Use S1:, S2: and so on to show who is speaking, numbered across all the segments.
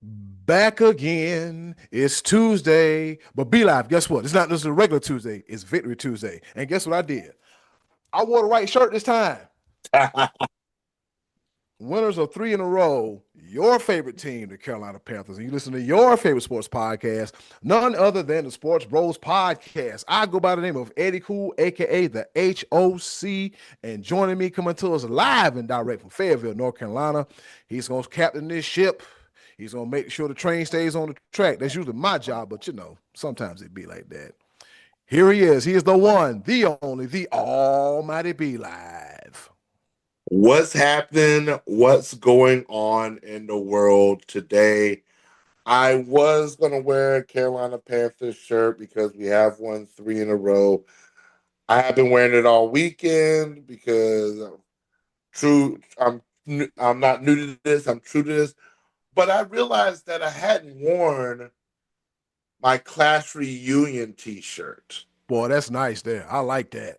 S1: Back again. It's Tuesday. But Be Live, guess what? It's not just a regular Tuesday, it's Victory Tuesday. And guess what I did? I wore the right shirt this time. Winners of three in a row. Your favorite team, the Carolina Panthers. And you listen to your favorite sports podcast, none other than the Sports Bros podcast. I go by the name of Eddie Cool, aka the HOC. And joining me, coming to us live and direct from Fayetteville, North Carolina. He's going to captain this ship. He's going to make sure the train stays on the track. That's usually my job, but sometimes it be like that. Here he is. He is the one, the only, the almighty Be Live.
S2: What's happening? What's going on in the world today? I was going to wear a Carolina Panthers shirt because we have won three in a row. I have been wearing it all weekend because true. I'm not new to this. I'm true to this. But I realized that I hadn't worn my class reunion T-shirt.
S1: Boy, that's nice there. I like that.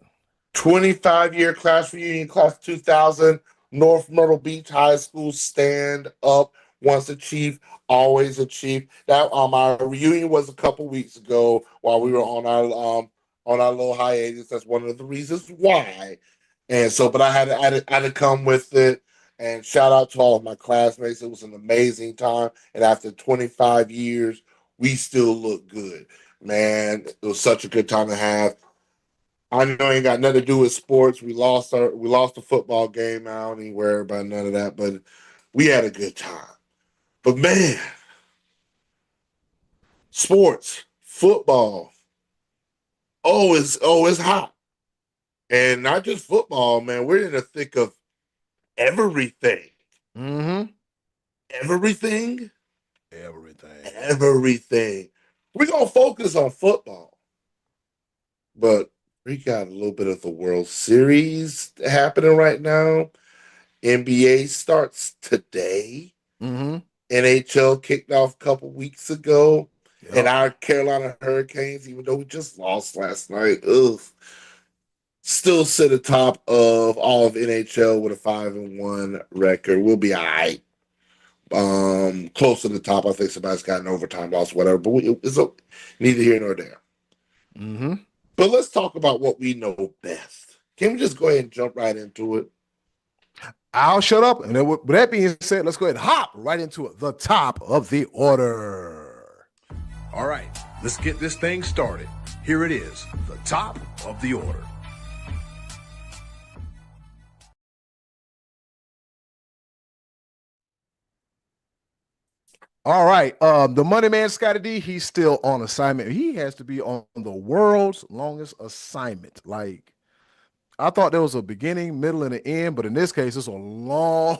S2: 25-year class reunion, class 2000, North Myrtle Beach High School, stand up. Once a chief, always a chief. That our reunion was a couple weeks ago while we were on our little hiatus. That's one of the reasons why. And so, but I had to come with it. And shout out to all of my classmates. It was an amazing time. And after 25 years, we still look good. Man, it was such a good time to have. I know it ain't got nothing to do with sports. We lost the football game. I don't even worry about none of that, but we had a good time. But man, sports, football, it's hot. And not just football, man. We're in the thick of everything.
S1: Mm-hmm.
S2: Everything.
S1: Everything.
S2: Everything. We're gonna focus on football. But we got a little bit of the World Series happening right now. NBA starts today.
S1: Mm-hmm.
S2: NHL kicked off a couple weeks ago. And
S1: Yep.
S2: our Carolina Hurricanes, even though we just lost last night, still sit atop of all of NHL with a 5-1 record. We'll be all right. Close to the top. I think somebody's got an overtime loss, whatever. But it's neither here nor there.
S1: Mm-hmm.
S2: But let's talk about what we know best. Can we just go ahead and jump right into it?
S1: I'll shut up. And then with that being said, let's go ahead and hop right into it. The top of the order. All right, let's get this thing started. Here it is, the top of the order. All right. The money man, Scotty D, he's still on assignment. He has to be on the world's longest assignment. Like, I thought there was a beginning, middle, and an end, but in this case, it's a long,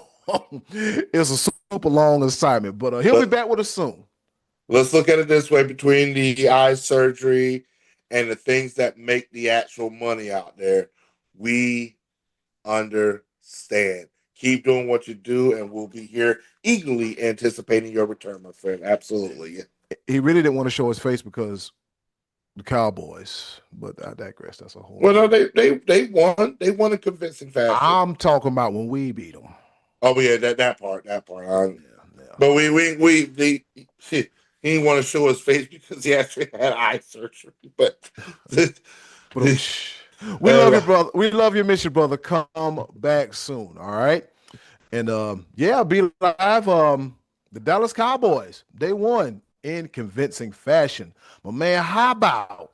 S1: it's a super long assignment. But he'll be
S2: But
S1: back with us soon.
S2: let's look at it this way: between the eye surgery and the things that make the actual money out there, we understand. Keep doing what you do, and we'll be here eagerly anticipating your return, my friend. Absolutely.
S1: He really didn't want to show his face because the Cowboys, but I digress. That's a whole
S2: Well, no,
S1: nother.
S2: they won. They won in convincing fashion.
S1: I'm talking about when we beat them.
S2: Oh yeah, that part.
S1: Yeah, yeah.
S2: But he didn't want to show his face because he actually had eye surgery. But
S1: But we love you, brother. We love your mission, brother. Come back soon. All right. And yeah, be live. The Dallas Cowboys, they won in convincing fashion. But man, how about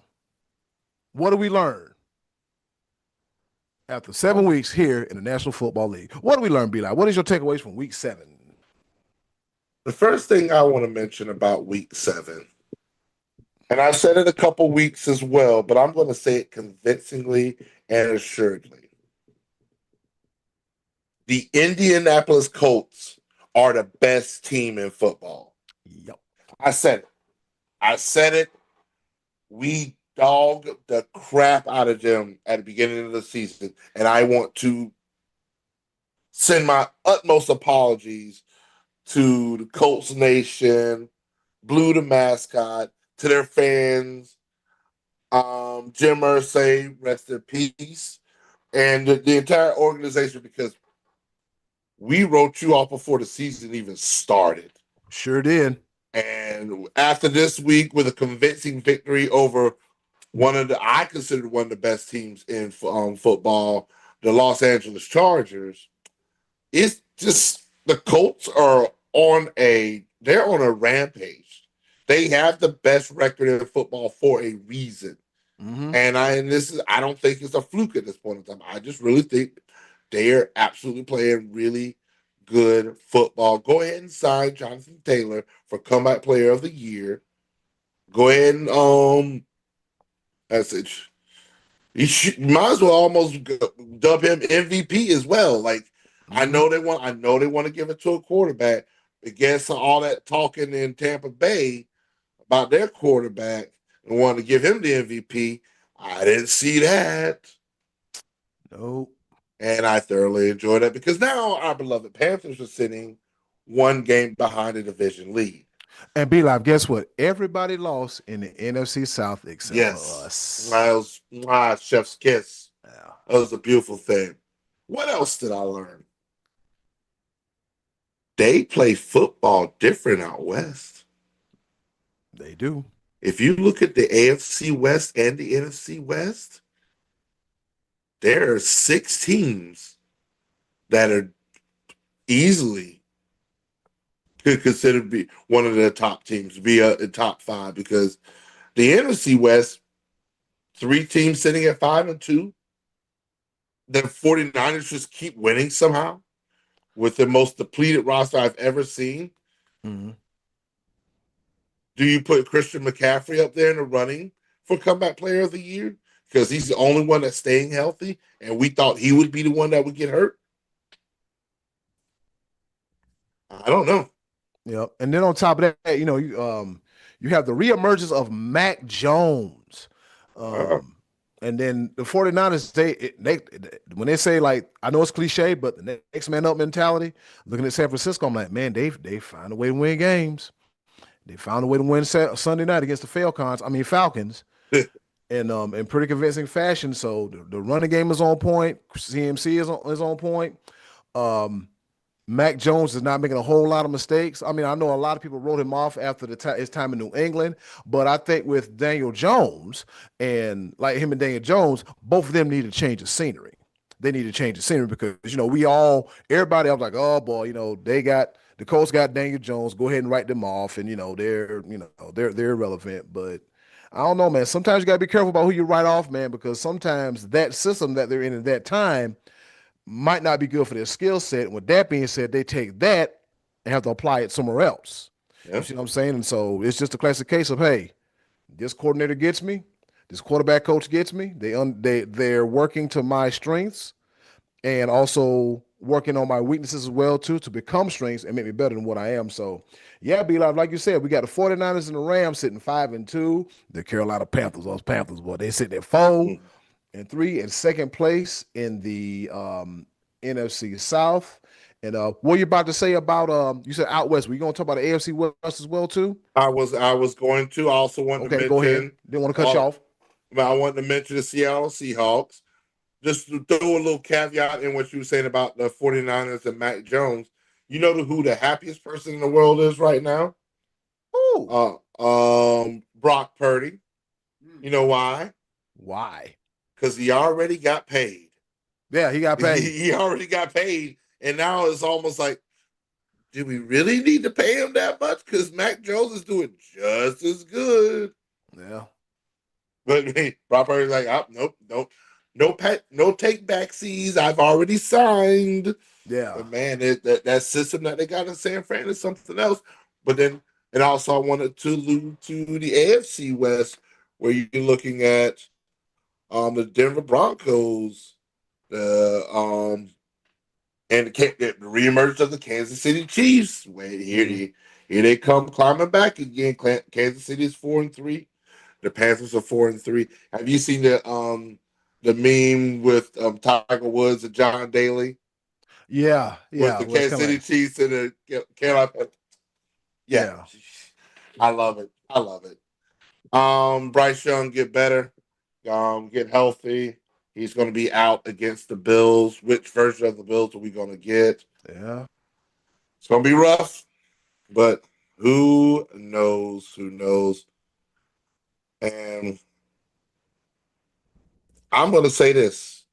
S1: what do we learn after 7 weeks here in the National Football League? What do we learn, be like? What is your takeaways from week 7?
S2: the first thing I want to mention about week 7, and I've said it a couple weeks as well, but I'm going to say it convincingly and assuredly. The Indianapolis Colts are the best team in football.
S1: Yep.
S2: I said it. I said it. We dogged the crap out of them at the beginning of the season, and I want to send my utmost apologies to the Colts Nation, Blue the mascot, to their fans, Jim Irsay, rest in peace, and the entire organization, because we wrote you off before the season even started.
S1: Sure did.
S2: And after this week, with a convincing victory over I consider one of the best teams in football, the Los Angeles Chargers, it's just the Colts are they're on a rampage. They have the best record in football for a reason.
S1: Mm-hmm.
S2: I don't think it's a fluke at this point in time. I just really think they are absolutely playing really good football. Go ahead and sign Jonathan Taylor for comeback player of the year. Go ahead and message. Might as well almost dub him MVP as well. Like
S1: Mm-hmm.
S2: I know they want to give it to a quarterback. Against all that talking in Tampa Bay about their quarterback and wanting to give him the MVP, I didn't see that.
S1: No.
S2: And I thoroughly enjoyed it because now our beloved Panthers are sitting one game behind the division lead.
S1: And B Live, guess what? Everybody lost in the NFC South except for
S2: Yes.
S1: us.
S2: That was chef's kiss.
S1: Yeah,
S2: That was a beautiful thing. What else did I learn? They play football different out west.
S1: they do.
S2: If you look at the AFC West and the NFC West, there are 6 teams that are easily could consider to be one of the top teams, be a top 5, because the NFC West, 3 teams sitting at 5-2. The 49ers just keep winning somehow with the most depleted roster I've ever seen.
S1: Mm-hmm.
S2: Do you put Christian McCaffrey up there in the running for comeback player of the year? Because he's the only one that's staying healthy, and we thought he would be the one that would get hurt. I don't know.
S1: Yep. And then on top of that, you have the reemergence of Mac Jones.
S2: Uh,
S1: Um, and then the 49ers, they when they say, like, I know it's cliche, but the next man up mentality, looking at San Francisco, I'm like, man, they find a way to win games. They found a way to win Sunday night against the Falcons, in pretty convincing fashion. So the running game is on point. CMC is on point. Um, Mac Jones is not making a whole lot of mistakes. I mean, I know a lot of people wrote him off after his time in New England, but I think with Daniel Jones and like him and Daniel Jones, both of them need to change the scenery. They need to change the scenery because everybody, I was like, oh boy, the Colts got Daniel Jones. Go ahead and write them off, and they're irrelevant. But I don't know, man. Sometimes you gotta be careful about who you write off, man, because sometimes that system that they're in at that time might not be good for their skill set. And with that being said, they take that and have to apply it somewhere else. You
S2: yeah.
S1: see what I'm saying? And so it's just a classic case of, hey, this coordinator gets me, this quarterback coach gets me. They're working to my strengths and also working on my weaknesses as well too to become strengths and make me better than what I am. So yeah, be like you said, we got the 49ers and the Rams sitting 5-2. The Carolina Panthers, those Panthers, boy, they sitting at 4-3 in second place in the NFC South. And what you about to say about you said out west? Were you gonna talk about the AFC West as well too?
S2: I was going to. I also want to
S1: Okay, go ahead.
S2: mention
S1: Didn't want to cut you
S2: uh,
S1: off.
S2: I wanted to mention the Seattle Seahawks. Just to throw a little caveat in what you were saying about the 49ers and Mac Jones. You know who the happiest person in the world is right now?
S1: Ooh.
S2: Brock Purdy. You know why?
S1: Why?
S2: Because he already got paid.
S1: Yeah, he got paid.
S2: He already got paid, and now it's almost like, do we really need to pay him that much? Because Mac Jones is doing just as good.
S1: Yeah.
S2: But hey, Brock Purdy's like, oh, nope, nope, no take back seas. I've already signed.
S1: Yeah.
S2: But man, that system that they got in San Fran is something else. But then, and also I wanted to allude to the AFC West, where you're looking at the Denver Broncos, the and the reemergence of the Kansas City Chiefs. Wait,
S1: Mm-hmm.
S2: here they come climbing back again. Kansas City is 4-3. The Panthers are 4-3. Have you seen the meme with Tiger Woods and John Daly
S1: Yeah.
S2: with
S1: Yeah.
S2: the
S1: Well, it's
S2: Kansas
S1: kind of
S2: City
S1: like,
S2: Chiefs and the Carolina? Yeah,
S1: yeah.
S2: I love it. I love it. Bryce Young get better, get healthy. He's going to be out against the Bills. Which version of the Bills are we going to get?
S1: Yeah.
S2: It's going to be rough, but Who knows? Who knows? And I'm going to say this.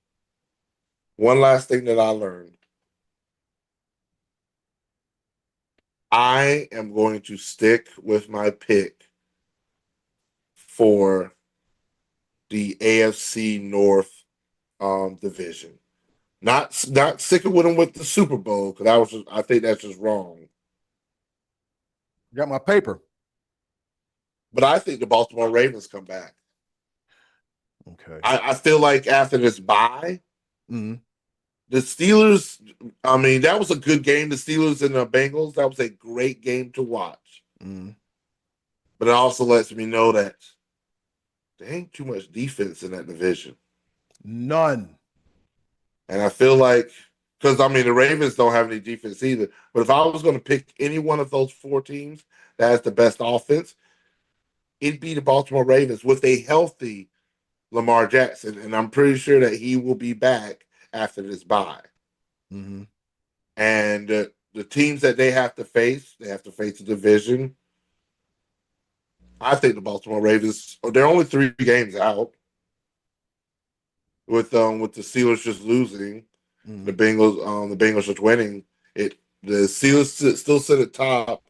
S2: One last thing that I learned. I am going to stick with my pick for the AFC North division. Not sticking with them with the Super Bowl because I think that's just wrong.
S1: Got my paper.
S2: But I think the Baltimore Ravens come back.
S1: Okay.
S2: I feel like after this bye,
S1: Mm-hmm.
S2: the Steelers, I mean, that was a good game. The Steelers and the Bengals, that was a great game to watch.
S1: Mm-hmm.
S2: But it also lets me know that there ain't too much defense in that division.
S1: None.
S2: And I feel like, because I mean, the Ravens don't have any defense either. But if I was going to pick any one of those four teams that has the best offense, it'd be the Baltimore Ravens with a healthy Lamar Jackson. And I'm pretty sure that he will be back after this bye.
S1: Mm-hmm.
S2: And the teams that they have to face the division. I think the Baltimore Ravens, they're only 3 games out with the Steelers just losing,
S1: Mm-hmm.
S2: The Bengals just winning. The Steelers still sit at top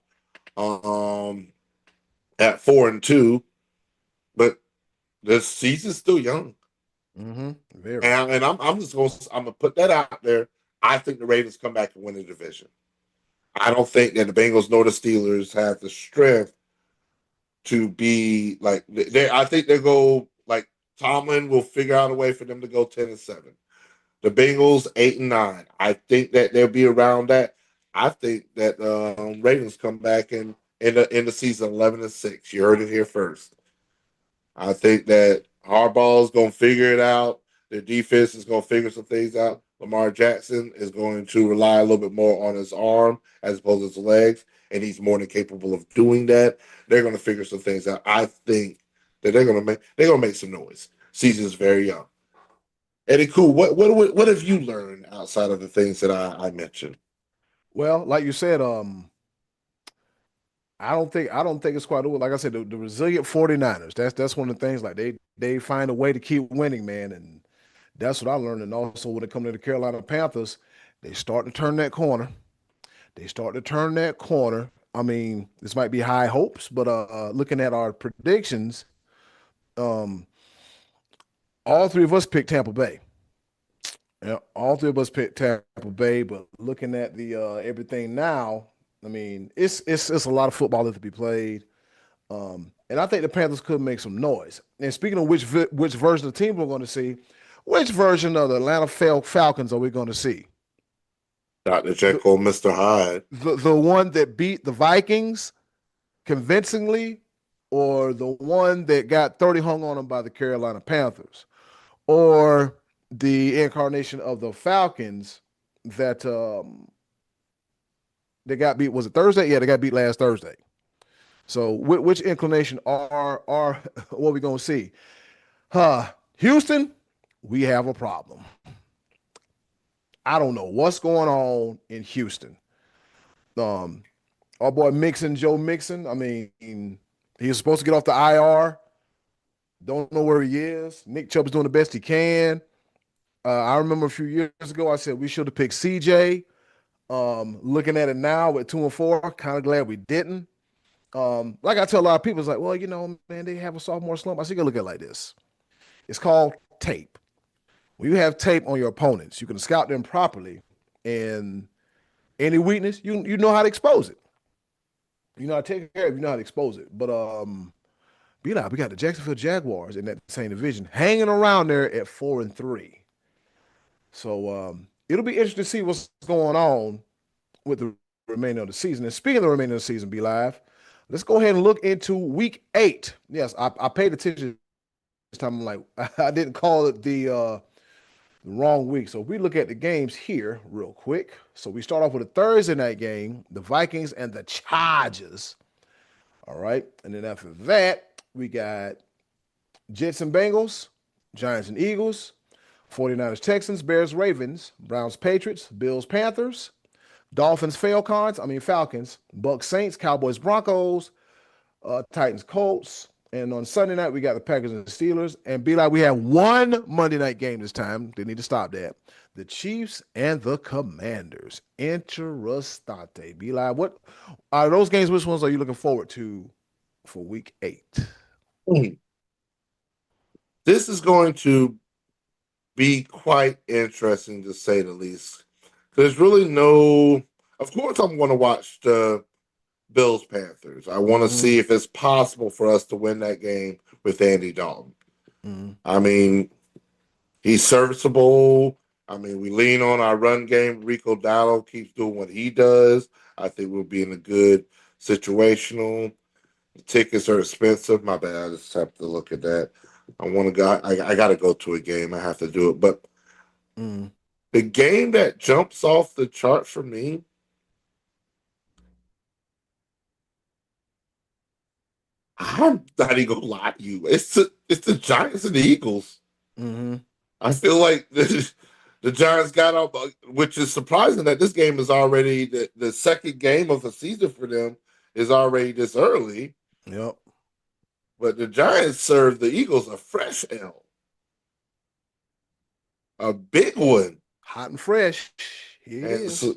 S2: um, at 4-2, but the season's still young.
S1: Mm-hmm. Very.
S2: And I'm gonna put that out there. I think the Ravens come back and win the division. I don't think that the Bengals nor the Steelers have the strength to be like they. I think they go like Tomlin will figure out a way for them to go 10-7. The Bengals 8-9. I think that they'll be around that. I think that Ravens come back in the season 11-6. You heard it here first. I think that Harbaugh's going to figure it out. Their defense is going to figure some things out. Lamar Jackson is going to rely a little bit more on his arm as opposed to his legs, and he's more than capable of doing that. They're going to figure some things out. I think that they're going to make some noise. Season's very young. Eddie, cool. What have you learned outside of the things that I mentioned?
S1: Well, like you said, I don't think it's quite over. Like I said, the resilient 49ers. That's one of the things. Like they find a way to keep winning, man. And that's what I learned. And also when it comes to the Carolina Panthers, they start to turn that corner. They start to turn that corner. I mean, this might be high hopes, but looking at our predictions, um, all three of us picked Tampa Bay. Yeah, all three of us picked Tampa Bay, but looking at the everything now, I mean, it's a lot of football that to be played. And I think the Panthers could make some noise. And speaking of which version of the team we're going to see, which version of the Atlanta Falcons are we going to see?
S2: Dr.
S1: The,
S2: Jekyll, Mr. Hyde.
S1: the one that beat the Vikings convincingly, or the one that got 30 hung on them by the Carolina Panthers, or the incarnation of the Falcons that they got beat. Was it Thursday? Yeah, they got beat last Thursday. So which inclination are what we gonna see? Houston, we have a problem. I don't know what's going on in Houston. Um, our boy Mixon, Joe Mixon. I mean, he's supposed to get off the IR. Don't know where he is. Nick Chubb's doing the best he can. I remember a few years ago, I said we should have picked CJ. Looking at it now with 2-4, kind of glad we didn't. Like I tell a lot of people, it's like, well, man, they have a sophomore slump. I said, you gotta look at it like this. It's called tape. When you have tape on your opponents, you can scout them properly, and any weakness, you know how to expose it. You know how to take care of it. You know how to expose it. But we got the Jacksonville Jaguars in that same division, hanging around there at 4-3. So it'll be interesting to see what's going on with the remainder of the season. And speaking of the remainder of the season, be live. Let's go ahead and look into week 8. Yes, I paid attention this time. I'm like, I didn't call it the wrong week. So if we look at the games here real quick. So we start off with a Thursday night game, the Vikings and the Chargers. All right. And then after that, we got Jets and Bengals, Giants and Eagles, 49ers, Texans, Bears, Ravens, Browns, Patriots, Bills, Panthers, Dolphins, Falcons, Bucks, Saints, Cowboys, Broncos, Titans, Colts. And on Sunday night, we got the Packers and the Steelers. And be like, we have one Monday night game this time. They need to stop that. The Chiefs and the Commanders. Interessante. Be like, what are those games? Which ones are you looking forward to for week 8?
S2: Hmm. This is going to be quite interesting to say the least. There's really no. Of course, I'm going to watch the Bills Panthers. I want to
S1: Mm-hmm.
S2: see if it's possible for us to win that game with Andy Dalton.
S1: Mm-hmm.
S2: I mean, he's serviceable. I mean, we lean on our run game. Rico Dowdle keeps doing what he does. I think we'll be in a good situational. The tickets are expensive. My bad. I just have to look at that. I want to go. I got to go to a game. I have to do it. But
S1: Mm-hmm.
S2: the game that jumps off the chart for me, I'm not even gonna lie to you. It's the Giants and the Eagles.
S1: Mm-hmm.
S2: I feel like the Giants got up, which is surprising that this game is already the second game of the season for them is already this early.
S1: Yep.
S2: But the Giants served the Eagles a fresh L, a big one.
S1: Hot and fresh. Here it
S2: And
S1: is.
S2: so,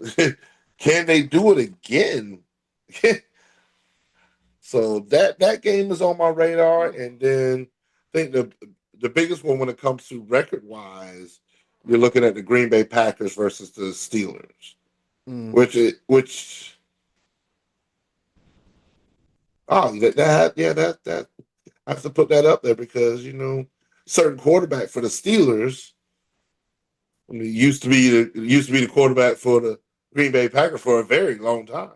S2: can they do it again? So that game is on my radar. And then I think the biggest one when it comes to record wise, you're looking at the Green Bay Packers versus the Steelers,
S1: Mm.
S2: which that yeah that I have to put that up there because certain quarterback for the Steelers. I mean, used to be the quarterback for the Green Bay Packers for a very long time.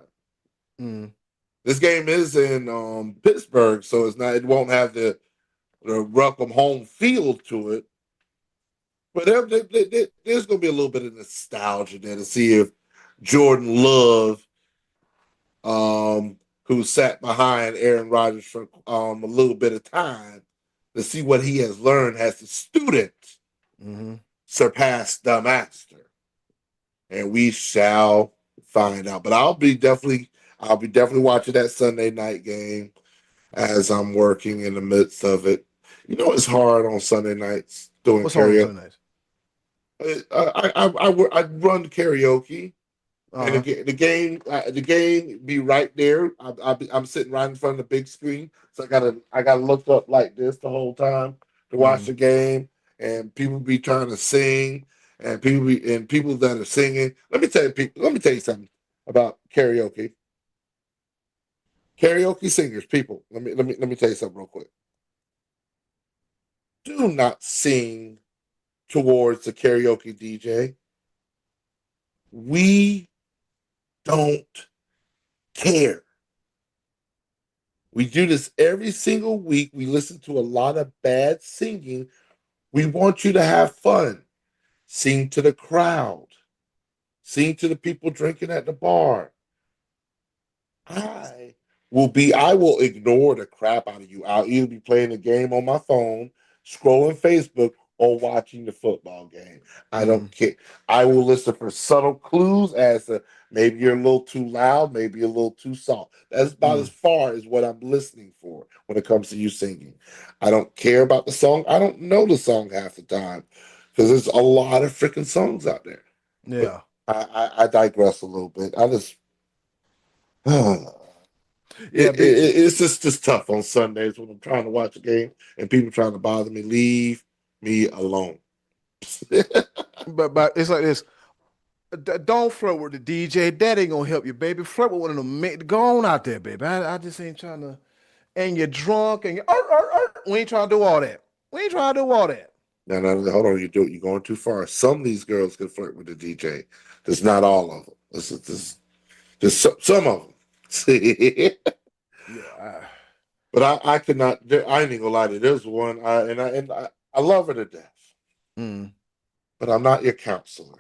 S1: Mm.
S2: This game is in Pittsburgh, so it won't have the welcome home feel to it. But there's going to be a little bit of nostalgia there to see if Jordan Love, who sat behind Aaron Rodgers for a little bit of time, to see what he has learned as a student
S1: Mm-hmm.
S2: surpassed the master. And we shall find out. But I'll be definitely watching that Sunday night game as I'm working in the midst of it. It's hard on Sunday nights doing
S1: What's on
S2: karaoke.
S1: Sundays?
S2: I run karaoke, and
S1: Uh-huh.
S2: the game be right there. I'm sitting right in front of the big screen, so I gotta look up like this the whole time to watch
S1: Mm.
S2: the game, and people be trying to sing, and people that are singing. Let me tell you something about karaoke. Karaoke singers, people. Let me tell you something real quick. Do not sing towards the karaoke DJ. We don't care. We do this every single week. We listen to a lot of bad singing. We want you to have fun. Sing to the crowd. Sing to the people drinking at the bar. I will ignore the crap out of you. I'll either be playing a game on my phone, scrolling Facebook, or watching the football game. I
S1: Mm.
S2: don't care. I will listen for subtle clues as to maybe you're a little too loud, maybe a little too soft. That's about as
S1: Mm.
S2: far as what I'm listening for when it comes to you singing. I don't care about the song. I don't know the song half the time because there's a lot of freaking songs out there. But
S1: Yeah.
S2: I digress a little bit. I just
S1: Yeah,
S2: it's just tough on Sundays when I'm trying to watch a game and people trying to bother me. Leave me alone.
S1: but it's like this. Don't flirt with the DJ. That ain't gonna help you, baby. Flirt with one of them. Go on out there, baby. I just ain't trying to. And you're drunk and we ain't trying to do all that. We ain't trying to do all that.
S2: Now, hold on. You're going too far. Some of these girls can flirt with the DJ. There's not all of them. This is just some of them. See,
S1: Yeah.
S2: but I could not. I ain't even gonna lie to you. There's one, I love her to death.
S1: Mm.
S2: But I'm not your counselor.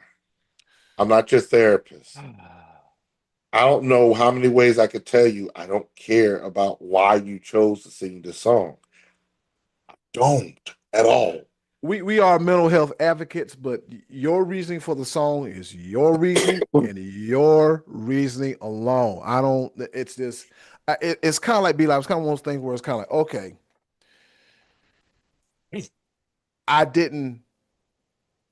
S2: I'm not your therapist. I don't know how many ways I could tell you I don't care about why you chose to sing this song. Don't at all.
S1: we are mental health advocates, but your reasoning for the song is your reasoning and your reasoning alone. I don't. It's just. It's kind of like be like. It's kind of one of those things where it's kind of like, okay, I didn't.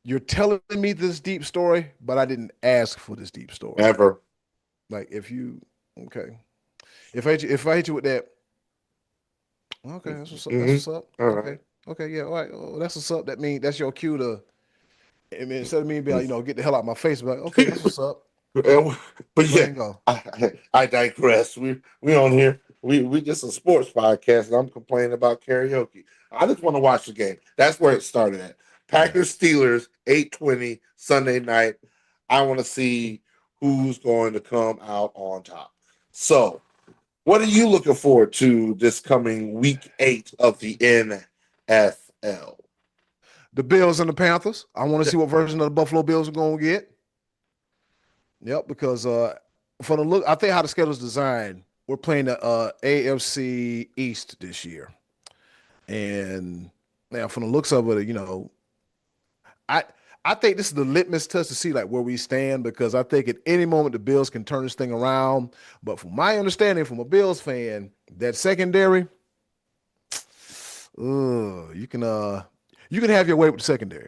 S1: You're telling me this deep story, but I didn't ask for this deep story.
S2: Ever.
S1: Like if you, okay, if I hit you with that, okay, that's what's up. That's
S2: Mm-hmm.
S1: what's up.
S2: All
S1: Okay,
S2: right.
S1: okay, yeah, all right. Oh, that's what's up. That mean that's your cue to. I mean, instead of me being like, get the hell out of my face, be like, okay, that's what's up. Okay,
S2: But
S1: go ahead
S2: yeah,
S1: and go.
S2: I digress. We on here. We just a sports podcast, and I'm complaining about karaoke. I just want to watch the game. That's where it started at.
S1: Yeah.
S2: Packers Steelers 8:20 Sunday night. I want to see who's going to come out on top. So, what are you looking forward to this coming week 8 of the NFL?
S1: The Bills and the Panthers. I want to see what version of the Buffalo Bills are going to get. Yep, because for the look, I think how the schedule's designed, we're playing the AFC East this year, and now from the looks of it, I I think this is the litmus test to see like where we stand because I think at any moment the Bills can turn this thing around. But from my understanding, from a Bills fan, that secondary, you can have your way with the secondary.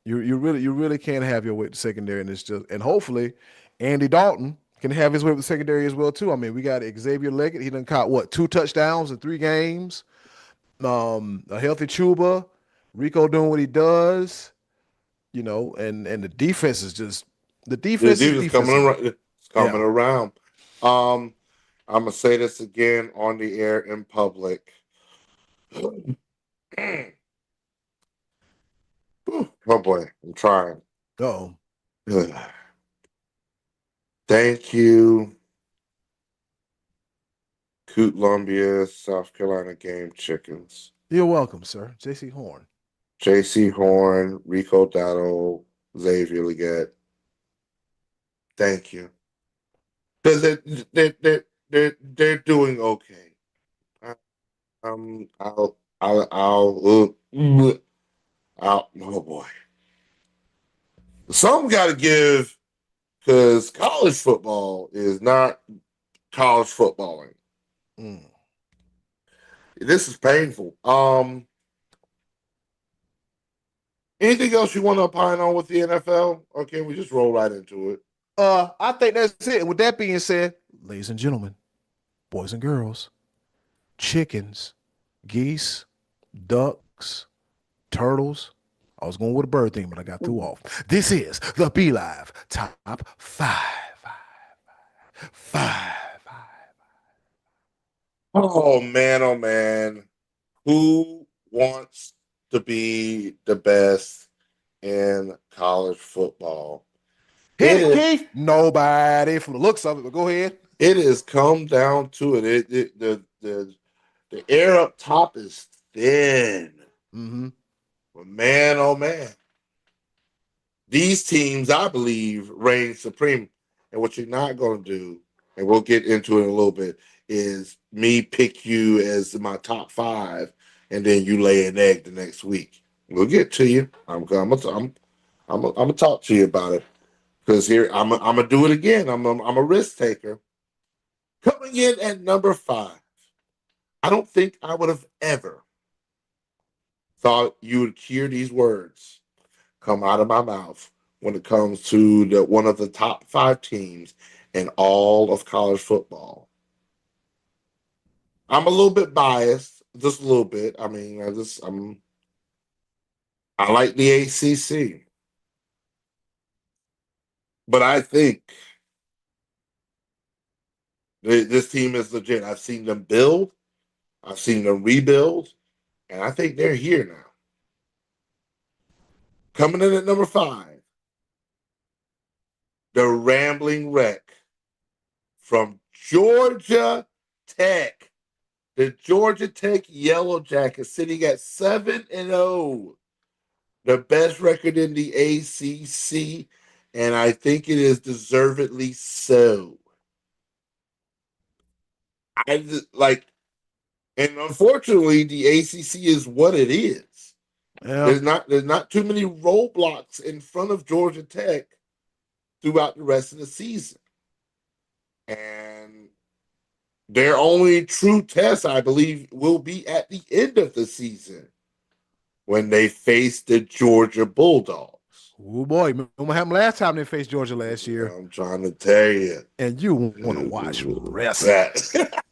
S1: You really can have your way with the secondary, and it's just and hopefully Andy Dalton can have his way with the secondary as well too. I mean, we got Xavier Leggett. He done caught what 2 touchdowns in 3 games. A healthy Chuba, Rico doing what he does. And the
S2: The
S1: defense is
S2: dude is coming
S1: defensive.
S2: around. It's coming
S1: Yeah.
S2: around. Um, I'm gonna say this again on the air in public. Oh boy, I'm trying.
S1: Oh,
S2: Thank you, Columbia, South Carolina Game Chickens.
S1: you're welcome, sir. J.C. Horn.
S2: J.C. Horn, Rico Dowdle, Xavier Leggett. Thank you, because they're doing okay. I- oh boy, some got to give because college football is not college footballing.
S1: Mm.
S2: This is painful. Anything else you want to opine on with the NFL, or can we just roll right into it?
S1: I think that's it. With that being said, ladies and gentlemen, boys and girls, chickens, geese, ducks, turtles. I was going with a bird thing, but I got threw off. This is the Be Live Top Five.
S2: Oh man, who wants to be the best in college football?
S1: Hit
S2: It
S1: it,
S2: is.
S1: Keith. Nobody from the looks of it, but go ahead.
S2: It has come down to it. The air up top is thin.
S1: Mm-hmm.
S2: But man, oh man, these teams, I believe, reign supreme. And what you're not going to do, and we'll get into it in a little bit, is me pick you as my top 5, and then you lay an egg the next week. We'll get to you. I'm gonna talk to you about it because here I'm gonna do it again. I'm a risk taker. Coming in at number 5, I don't think I would have ever thought you would hear these words come out of my mouth when it comes to one of the top 5 teams in all of college football. I'm a little bit biased, just a little bit. I mean, I like the ACC, but I think this team is legit. I've seen them build, I've seen them rebuild, and I think they're here now. Coming in at number 5, the Rambling Wreck from Georgia Tech. The Georgia Tech Yellow Jackets sitting at 7-0, the best record in the ACC, and I think it is deservedly so. I like, and unfortunately, the ACC is what it is.
S1: Yeah.
S2: There's not too many roadblocks in front of Georgia Tech throughout the rest of the season. And their only true test, I believe, will be at the end of the season when they face the Georgia Bulldogs.
S1: Oh boy, remember what happened last time they faced Georgia last year?
S2: I'm trying to tell you.
S1: And you want to watch wrestling.
S2: That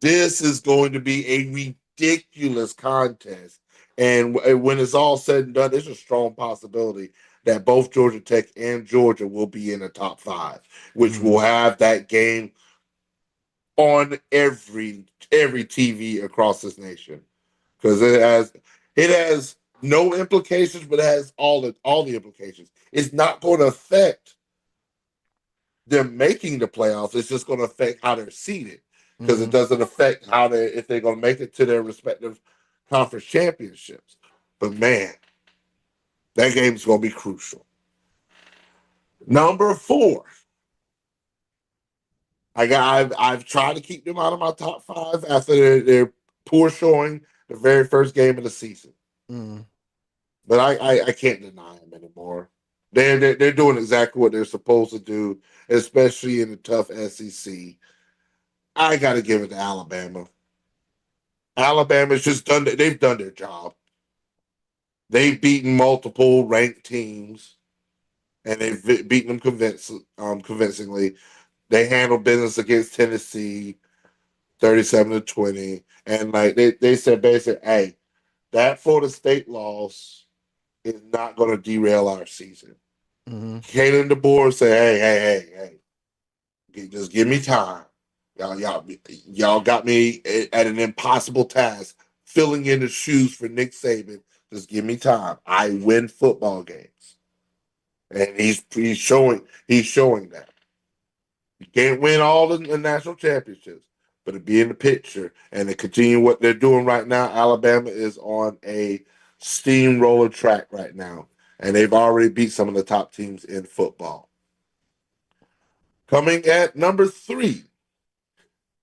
S2: this is going to be a ridiculous contest. And when it's all said and done, there's a strong possibility that both Georgia Tech and Georgia will be in the top five, which will have that game on every TV across this nation because it has no implications, but it has all the implications. It's not going to affect them making the playoffs. It's just going to affect how they're seated because it doesn't affect how they if they're going to make it to their respective conference championships. But man, that game's going to be crucial. Number four, I've tried to keep them out of my top five after their poor showing the very first game of the season. But I can't deny them anymore. They're doing exactly what they're supposed to do, especially in the tough SEC. I got to give it to Alabama. Alabama's just they've done their job. They've beaten multiple ranked teams, and they've beaten them convincingly. They handled business against Tennessee, 37-20, and like they said basically, hey, that Florida State loss is not going to derail our season. Kalen DeBoer said, hey, just give me time. Y'all got me at an impossible task, filling in the shoes for Nick Saban. Just give me time. I win football games, and he's showing that. You can't win all the national championships, but to be in the picture and to continue what they're doing right now, Alabama is on a steamroller track right now, and they've already beat some of the top teams in football. Coming at number three,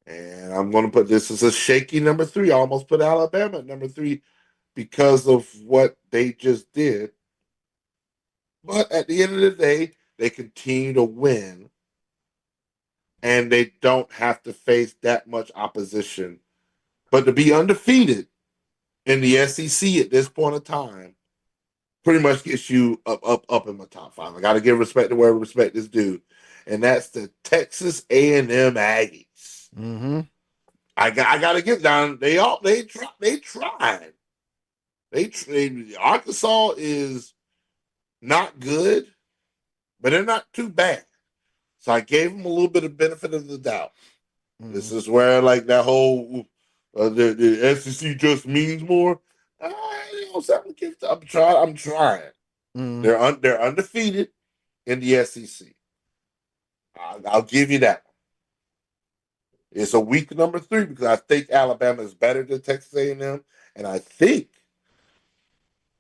S2: and I'm going to put this as a shaky number three. I almost put Alabama at number three because of what they just did. But at the end of the day, they continue to win, and they don't have to face that much opposition. But to be undefeated in the SEC at this point of time pretty much gets you up in my top five. I got to give respect to where respect is due, and that's the Texas A&M Aggies. I got to get down. They tried. Arkansas is not good, but they're not too bad. So I gave them a little bit of benefit of the doubt. This is where like that whole the SEC just means more. I'm trying. I'm trying. They're undefeated in the SEC. I'll give you that. It's a weak number three because I think Alabama is better than Texas A&M, and I think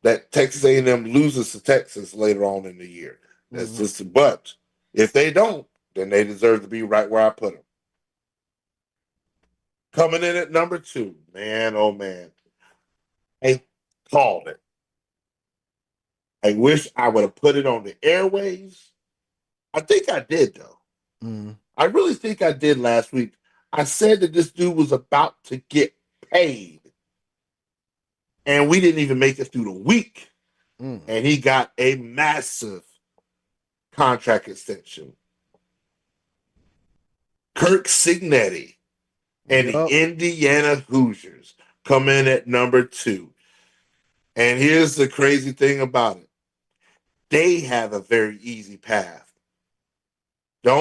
S2: that Texas A&M loses to Texas later on in the year. That's just. But if they don't, then they deserve to be right where I put them. Coming in at number two, man, oh man, I called it. I wish I would have put it on the airways. I think I did though. I really think I did last week. I said that this dude was about to get paid, and we didn't even make it through the week, and he got a massive contract extension. Kirk Signetti and the Indiana Hoosiers come in at number two. And here's the crazy thing about it. They have a very easy path. The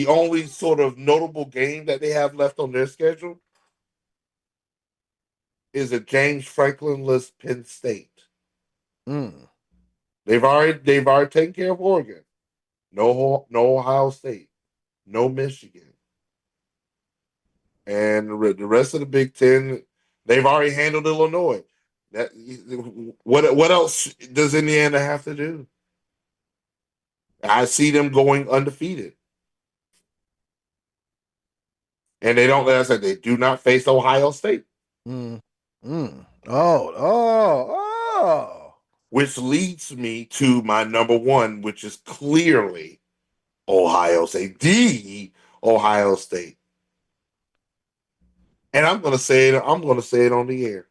S2: only sort of notable game that they have left on their schedule is a James Franklin-less Penn State. They've already taken care of Oregon. No Ohio State. No Michigan. And the rest of the Big Ten, they've already handled Illinois. That what else does Indiana have to do? I see them going undefeated. And they don't, as I said, they do not face Ohio State.
S1: Oh.
S2: which leads me to my number one, which is clearly Ohio State, the Ohio State. And I'm gonna say it. I'm gonna say it on the air.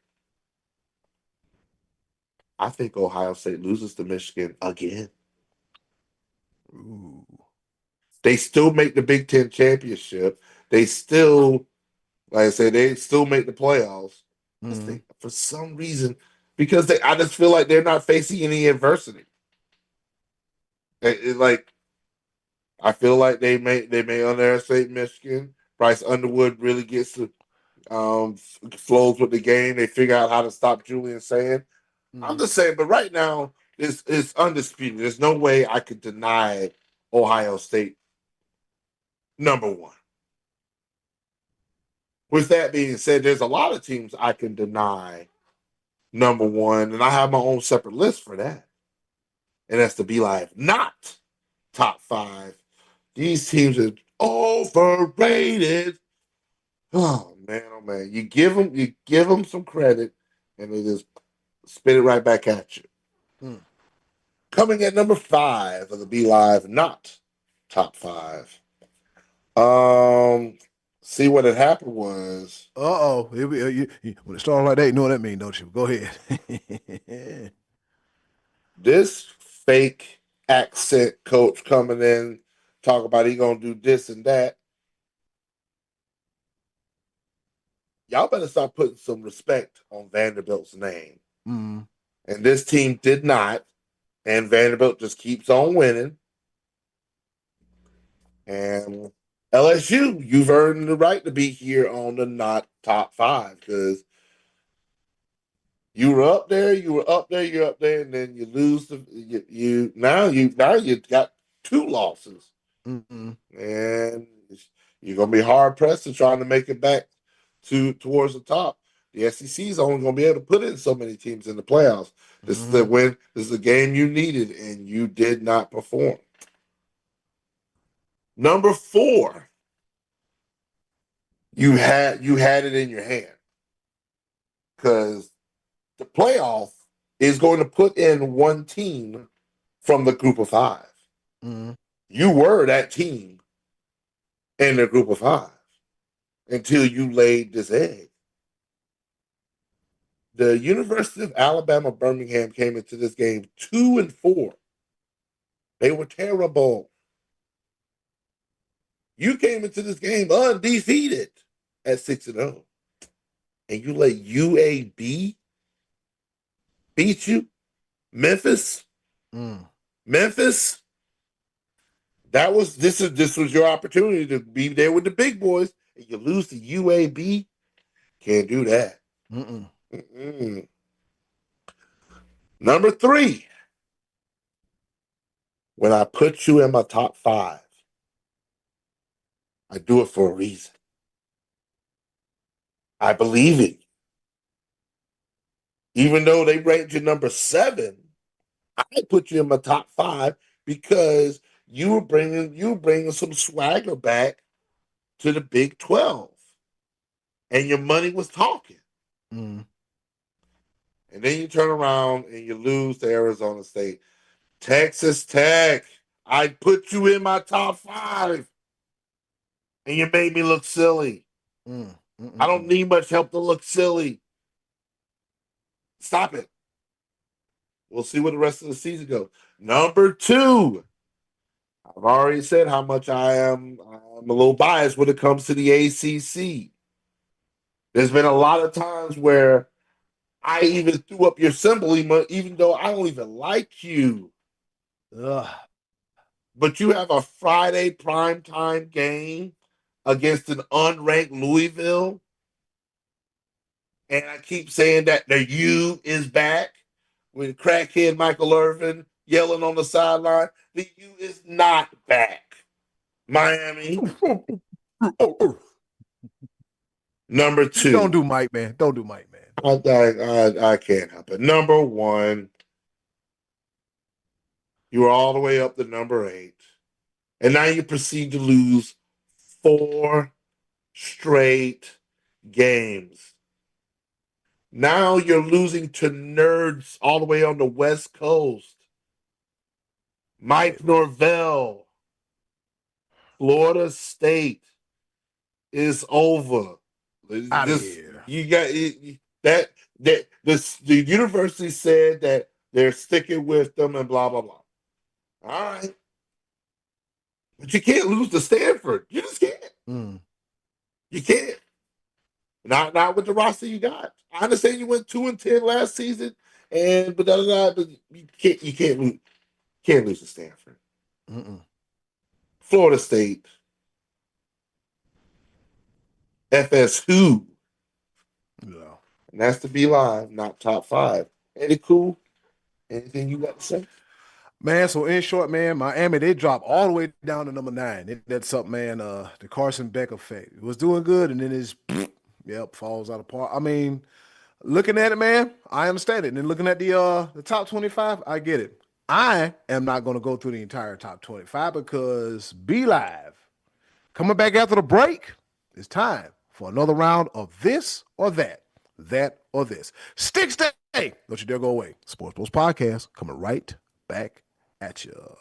S2: I think Ohio State loses to Michigan again.
S1: Ooh.
S2: They still make the Big Ten championship. They still, like I said, they still make the playoffs.
S1: Mm-hmm.
S2: For some reason, because I just feel like they're not facing any adversity. Like I feel like they may underestimate Michigan. Bryce Underwood really gets to flows with the game. They figure out how to stop Julian saying. I'm
S1: Mm-hmm.
S2: just saying, but right now it's undisputed. There's no way I could deny Ohio State number one. With that being said, there's a lot of teams I can deny number one, and I have my own separate list for that. And that's to be like not top five. These teams are overrated. Oh man! You give them some credit, and they just spit it right back at you.
S1: Mm.
S2: Coming at number five of the Be Live, not top five. Um, see what had happened was
S1: Uh-oh. When it starts like that, you know what that means, don't you? Go ahead.
S2: this fake accent coach coming in, talk about he gonna do this and that. Y'all better start putting some respect on Vanderbilt's name.
S1: Mm.
S2: And this team did not, and Vanderbilt just keeps on winning. And LSU, you've earned the right to be here on the not top five because you were up there, you're up there, and then you lose you got two losses,
S1: Mm-mm.
S2: and you're gonna be hard pressed to trying to make it back towards the top. The SEC is only gonna be able to put in so many teams in the playoffs. This is the
S1: Mm-hmm.
S2: win. This is the game you needed, and you did not perform. Number four, you had it in your hand because the playoff is going to put in one team from the group of five.
S1: Mm-hmm.
S2: You were that team in the group of five until you laid this egg. The University of Alabama Birmingham came into this game 2-4. They were terrible. You came into this game undefeated at 6-0. And you let UAB beat you? Memphis?
S1: Mm.
S2: Memphis? This was your opportunity to be there with the big boys, and you lose to UAB. Can't do that.
S1: Mm-mm.
S2: Mm-mm. Number three, when I put you in my top five, I do it for a reason. I believe in you. Even though they ranked you number seven, I put you in my top five because you were bringing some swagger back to the Big 12, and your money was talking.
S1: Mm.
S2: And then you turn around and you lose to Arizona State. Texas Tech, I put you in my top five, and you made me look silly.
S1: Mm.
S2: I don't
S1: Mm-mm.
S2: need much help to look silly. Stop it. We'll see where the rest of the season goes. Number two, I've already said how much I'm a little biased when it comes to the ACC. There's been a lot of times where I even threw up your symbol, even though I don't even like you.
S1: Ugh.
S2: But you have a Friday primetime game against an unranked Louisville. And I keep saying that the U is back with crackhead Michael Irvin yelling on the sideline. The U is not back. Miami, number
S1: Don't
S2: two.
S1: do Mike, man. Don't do Mike, man.
S2: I can't help it. Number one, you were all the way up to number eight. And now you proceed to lose four straight games. Now you're losing to nerds all the way on the West Coast. Mike Norvell, Florida State is over.
S1: Out of
S2: Just
S1: here.
S2: you got that the university said that they're sticking with them and blah blah blah. All right, but you can't lose to Stanford. You just can't.
S1: Mm.
S2: You can't. Not with the roster you got. I understand you went 2-10 last season, but you can't lose to Stanford.
S1: Mm-mm.
S2: Florida State, FSU,
S1: No.
S2: and that's to be live, not top five. Any cool? Anything you got to say?
S1: Man, so in short, man, Miami, they dropped all the way down to number 9. That's something, man. The Carson Beck effect. It was doing good, and then it's yep, falls out apart. I mean, looking at it, man, I understand it. And then looking at the top 25, I get it. I am not going to go through the entire top 25 because Be Live coming back after the break. It's time for another round of this or that or this. Stick stay. Don't you dare go away. Sports Bros Podcast coming right back at you.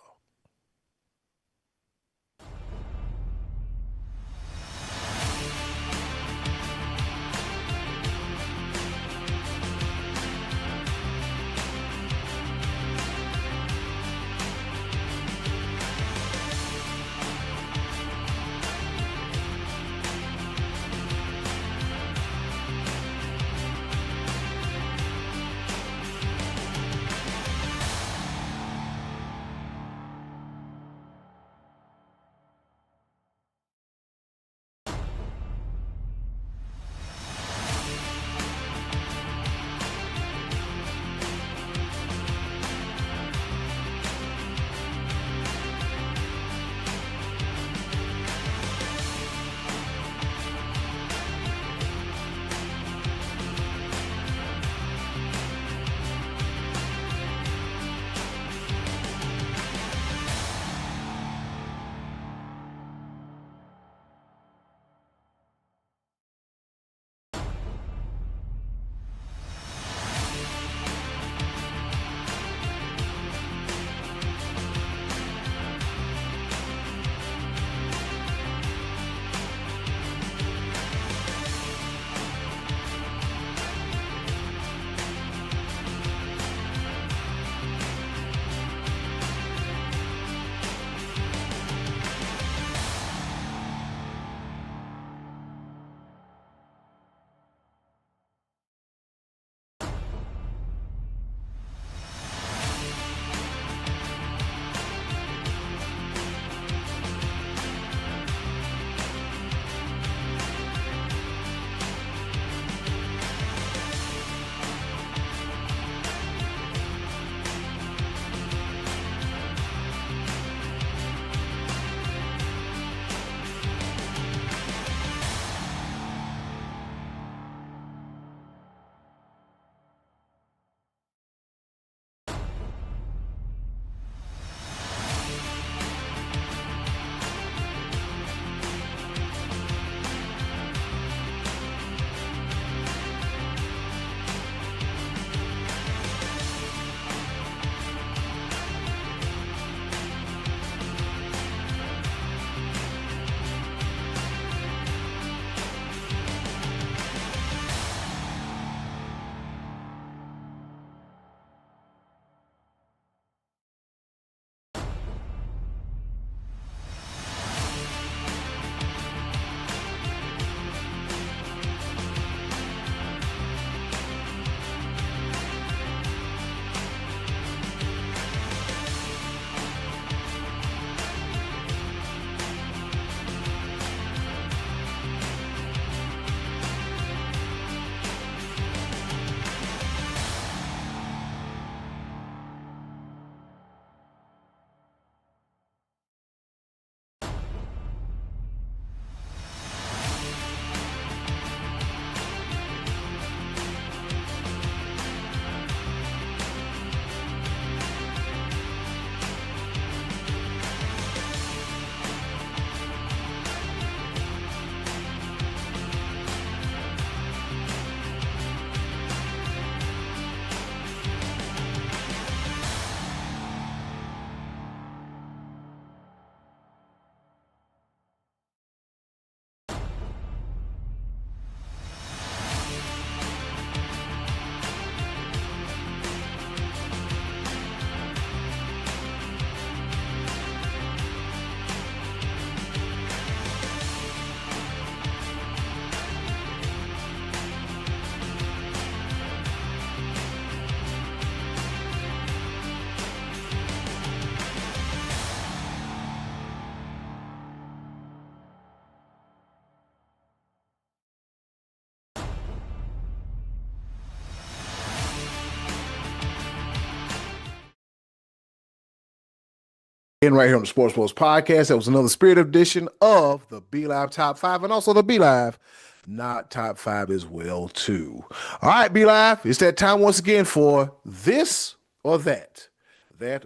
S1: right here on the Sports Bros podcast. That was another spirit edition of the Be Live Top 5 and also the Be Live Not Top 5 as well, too. All right, Be Live, it's that time once again for this or that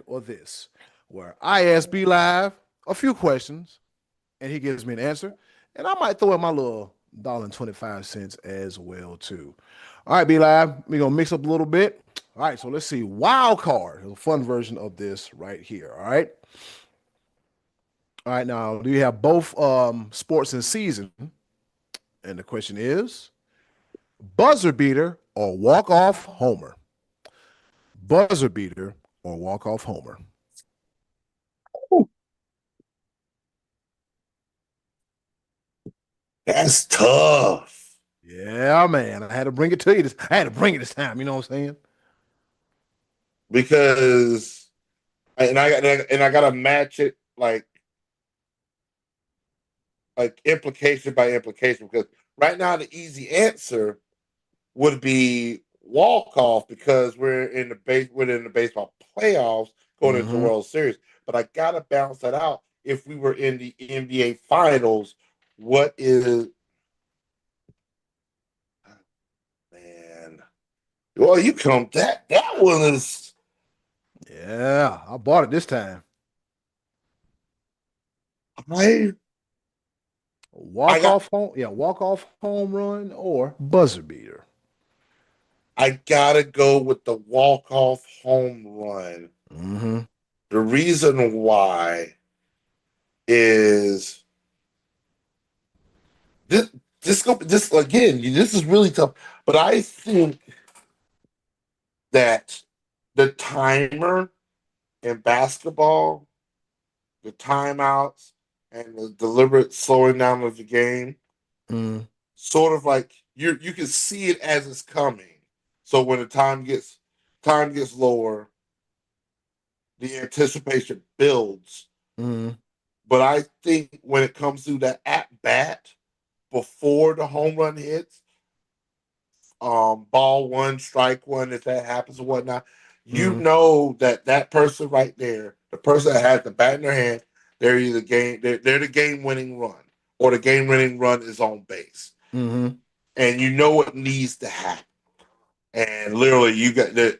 S1: or this, where I ask Be Live a few questions and he gives me an answer. And I might throw in my little $1.25 as well, too. All right, Be Live, we're going to mix up a little bit. All right, so let's see. Wild card, a fun version of this right here. All right. All right, now do you have both sports and season? And the question is buzzer beater or walk off homer? Buzzer beater or walk off homer?
S2: That's tough
S1: Yeah, man. I had to bring it to you. I had to bring it this time. You know what I'm saying?
S2: because I gotta match it like implication by implication because right now the easy answer would be walk off because we're in the baseball playoffs going into the
S1: Mm-hmm.
S2: World Series. But I gotta balance that out. If we were in the NBA Finals, what is man? Well, you come that one is
S1: Yeah, I bought it this time.
S2: I I
S1: Walk
S2: got
S1: off home. Yeah, walk off home run or buzzer beater.
S2: I gotta go with the walk off home run.
S1: Mm-hmm.
S2: The reason why is this this again. This is really tough, but I think that the timer in basketball, the timeouts, and the deliberate slowing down of the game,
S1: Mm-hmm.
S2: sort of like you can see it as it's coming. So when the time gets lower, the anticipation builds.
S1: Mm-hmm.
S2: But I think when it comes to that at bat before the home run hits, ball one, strike one, if that happens or whatnot, you
S1: Mm-hmm.
S2: know that that person right there, the person that has the bat in their hand, they're the game winning run, or the game winning run is on base,
S1: Mm-hmm.
S2: and you know what needs to happen. And literally, you got the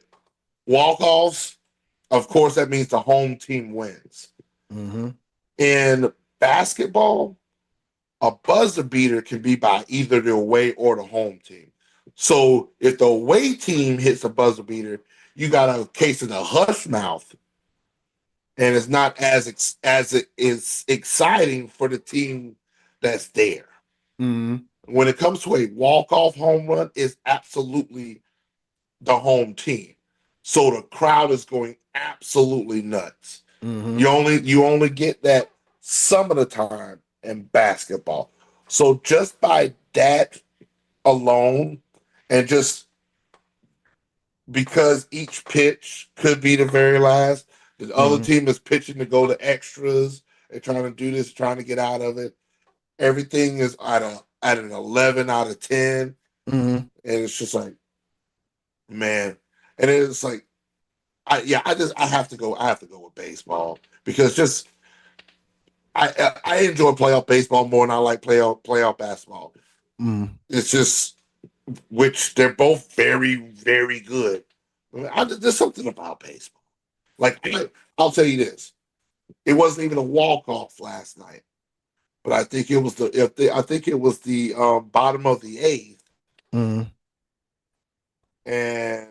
S2: walk offs. Of course, that means the home team wins.
S1: Mm-hmm.
S2: In basketball, a buzzer beater can be by either the away or the home team. So if the away team hits a buzzer beater, you got a case of the hush mouth, and it's not as it is exciting for the team that's there.
S1: Mm-hmm.
S2: When it comes to a walk off home run, it's absolutely the home team. So the crowd is going absolutely nuts.
S1: Mm-hmm.
S2: You only get that some of the time in basketball. So just by that alone, and just because each pitch could be the very last, the other
S1: Mm-hmm.
S2: team is pitching to go to extras. They're trying to do this, trying to get out of it. Everything is at an 11 out of 10,
S1: Mm-hmm.
S2: and it's just like man, and it's like I have to go. I have to go with baseball because just I enjoy playoff baseball more than I like playoff basketball.
S1: Mm-hmm.
S2: It's just which they're both very good. There's something about baseball. Like I'll tell you this, it wasn't even a walk off last night, but I think it was I think it was the bottom of the eighth,
S1: Mm-hmm.
S2: and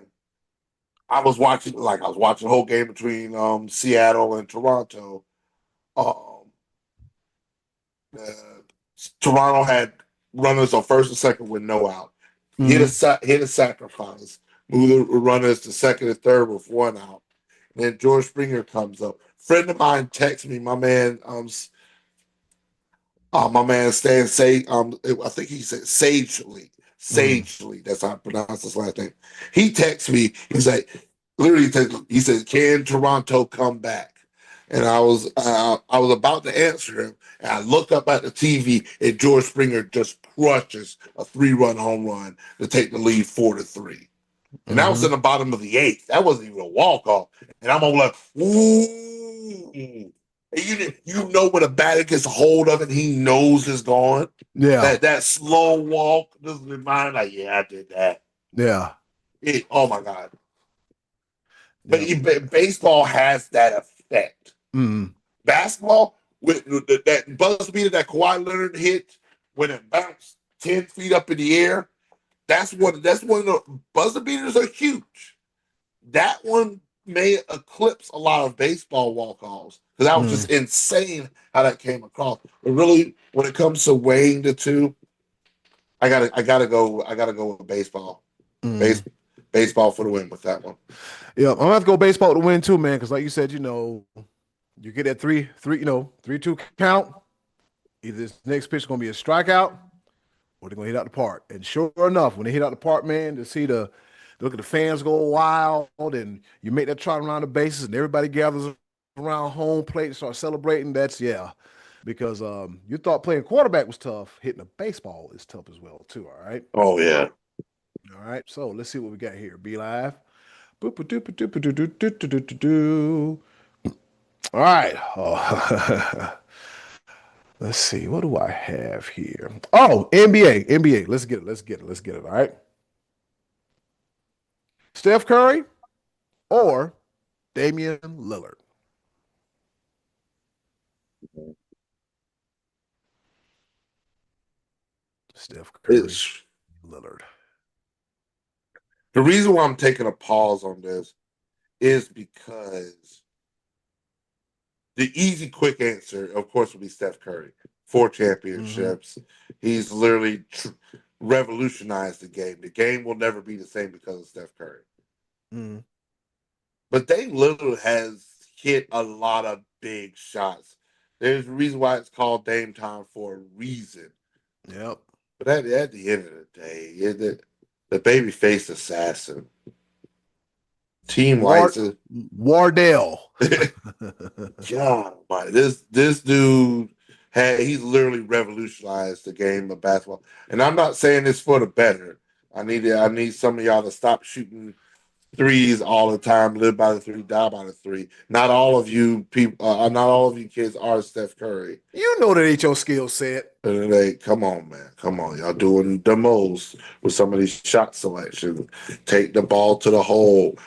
S2: I was watching the whole game between Seattle and Toronto. Um, uh, Toronto had runners on first and second with no out.
S1: Mm-hmm.
S2: Hit a sacrifice. Move the runners to second and third with one out. And then George Springer comes up. Friend of mine texts me. My man Stan Say. I think he said Sagely.
S1: Mm-hmm.
S2: Sagely. That's how I pronounce his last name. He texts me. He's like, literally, he said, "Can Toronto come back?" And I was about to answer him, and I looked up at the TV, and George Springer just crushes a 3-run home run to take the lead 4-3. And that was
S1: Mm-hmm.
S2: in the bottom of the eighth. That wasn't even a walk off. And I'm all like, ooh. And you know when a batter gets a hold of it, he knows it's gone.
S1: Yeah,
S2: That slow walk just remind like, yeah, I did that.
S1: yeah,
S2: Oh my god! But
S1: yeah.
S2: baseball has that effect.
S1: Mm,
S2: Basketball with that buzzer beater that Kawhi Leonard hit when it bounced 10 feet up in the air. That's one of the buzzer beaters are huge. That one may eclipse a lot of baseball walk-offs because that was
S1: mm,
S2: just insane how that came across. But really, when it comes to weighing the two, I gotta go with baseball.
S1: mm.
S2: Base, baseball for the win with that one.
S1: Yeah, I'm gonna have to go baseball to win too, man. Because like you said, you get that 3-3, 3-2 count. Either this next pitch is gonna be a strikeout or they're gonna hit out the park. And sure enough, when they hit out the park, man, to see the look at the fans go wild, and you make that trot around the bases, and everybody gathers around home plate and start celebrating. That's yeah, because you thought playing quarterback was tough, hitting a baseball is tough as well too. All right,
S2: Oh yeah.
S1: all right. So let's see what we got here. Be live. Boop a doop a doop a doo doo doo doo doo doo doo. All right. Oh. Let's see. What do I have here? Oh, NBA. NBA. Let's get it. Let's get it. Let's get it. All right. Steph Curry or Damian Lillard? Steph Curry,
S2: It's
S1: Lillard.
S2: the reason why I'm taking a pause on this is because the easy, quick answer, of course, would be Steph Curry. Four
S1: Mm-hmm.
S2: championships. He's literally revolutionized the game. The game will never be the same because of Steph Curry.
S1: Mm-hmm.
S2: But Dame Lillard has hit a lot of big shots. There's a reason why it's called Dame Time for a reason.
S1: Yep.
S2: But at the end of the day, the baby faced assassin, team
S1: Ward
S2: lights.
S1: Wardell.
S2: God, this dude he's literally revolutionized the game of basketball. And I'm not saying this for the better. I need some of y'all to stop shooting threes all the time, live by the three, die by the three. Not all of you people, not all of you kids are Steph Curry.
S1: You know that ain't your skill set.
S2: And come on, man, come on, y'all doing the most with some of these shot selections. Take the ball to the hole,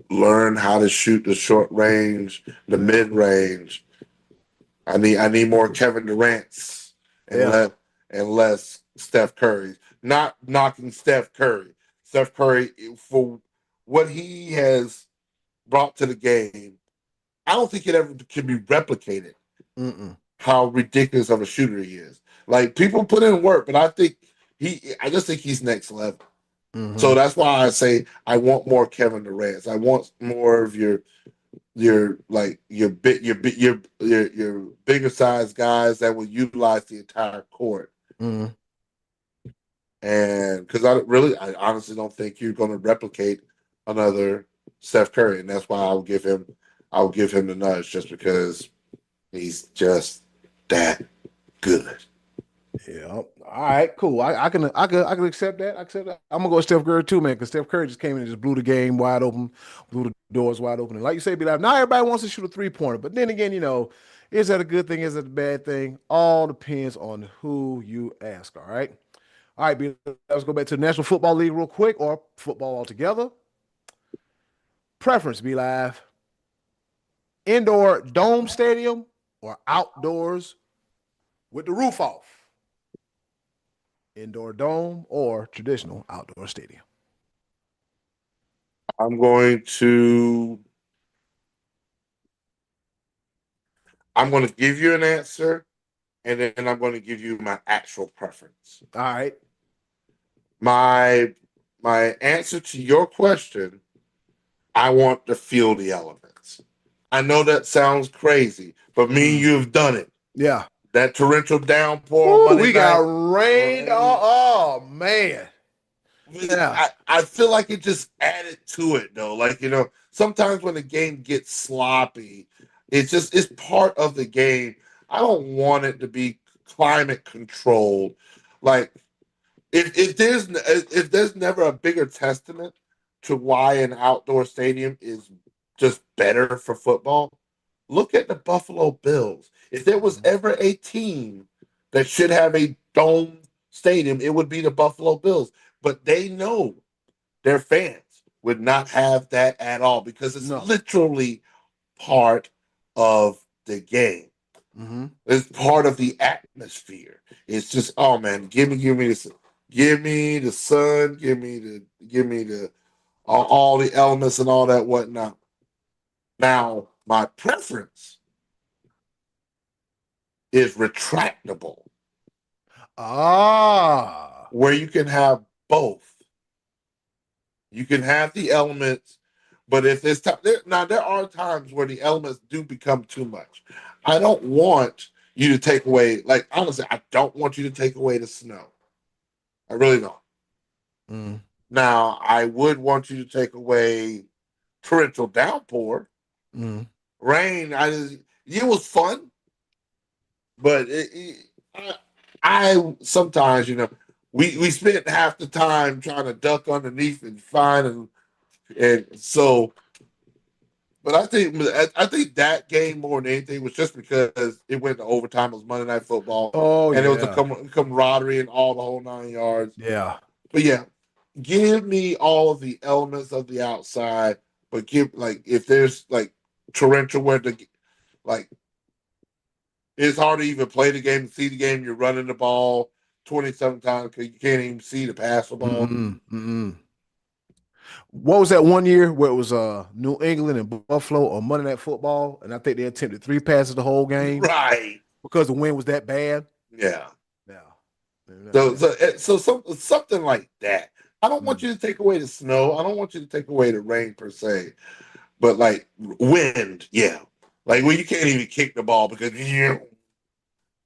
S2: learn how to shoot the short range, the
S1: Yeah.
S2: mid range. I need more Kevin Durant's and
S1: Yeah.
S2: less Steph Curry. Not knocking Steph Curry. Steph Curry for what he has brought to the game. I don't think it ever can be replicated.
S1: Mm-mm.
S2: How ridiculous of a shooter he is. Like people put in work, but I just think he's next level. So
S1: Mm-hmm.
S2: that's why I say I want more Kevin Durant. I want more of your like your bit your bigger size guys that will utilize the entire court.
S1: Mm-hmm.
S2: And because I honestly don't think you're going to replicate another Steph Curry, and that's why I'll give him the nudge just because he's just that good.
S1: Yeah. All right. Cool. I can accept that. I accept that. I'm gonna go with Steph Curry too, man, because Steph Curry just came in and just blew the game wide open, blew the doors wide open. And like you say, be like, now everybody wants to shoot a 3-pointer, but then again, is that a good thing? Is that a bad thing? All depends on who you ask. All right. All right, B, let's go back to the National Football League real quick, or football altogether. Preference, be live. Indoor dome stadium or outdoors with the roof off. Indoor dome or traditional outdoor stadium.
S2: I'm going to I'm going to give you an answer, and then I'm going to give you my actual preference.
S1: All right.
S2: My my answer to your question, I want to feel the elements. I know that sounds crazy, but me and
S1: Mm.
S2: you have done it.
S1: Yeah.
S2: That torrential downpour on
S1: Woo,
S2: Monday
S1: we got
S2: night.
S1: rained. Oh, man. Yeah.
S2: I feel like it just added to it though. Like, sometimes when the game gets sloppy, it's part of the game. I don't want it to be climate controlled. Like if there's never a bigger testament to why an outdoor stadium is just better for football, Look at the Buffalo Bills. If there was
S1: Mhm.
S2: ever a team that should have a dome stadium, it would be the Buffalo Bills. But they know their fans would not have that at all because it's
S1: No.
S2: literally part of the game.
S1: Hmm.
S2: It's part of the atmosphere. It's just, oh man, give me this, give me the sun, give me the all the elements and all that whatnot. Now, my preference is retractable,
S1: Ah.
S2: where you can have both. You can have the elements, but if it's now there are times where the elements do become too much. I don't want you to take away, like honestly, I don't want you to take away the snow. I really don't.
S1: Mm.
S2: Now, I would want you to take away torrential downpour,
S1: Mm.
S2: rain. It was fun, but I sometimes we spent half the time trying to duck underneath and find and so. But I think that game more than anything was just because it went to overtime. It was Monday Night Football,
S1: Oh
S2: and it was a
S1: yeah.
S2: camaraderie and all the whole 9 yards.
S1: Yeah.
S2: But yeah, give me all of the elements of the outside, but give like if there's like torrential weather, like it's hard to even play the game, see the game. You're running the ball 27 times because you can't even see to pass the ball.
S1: Mm-mm. Mm-mm. What was that one year where it was New England and Buffalo on Monday Night Football, and I think they attempted three passes the whole game
S2: Right?
S1: because the wind was that bad?
S2: Yeah.
S1: Yeah.
S2: So something like that. I don't want
S1: Mm.
S2: you to take away the snow. I don't want you to take away the rain per se, but like wind, yeah. Like when you can't even kick the ball because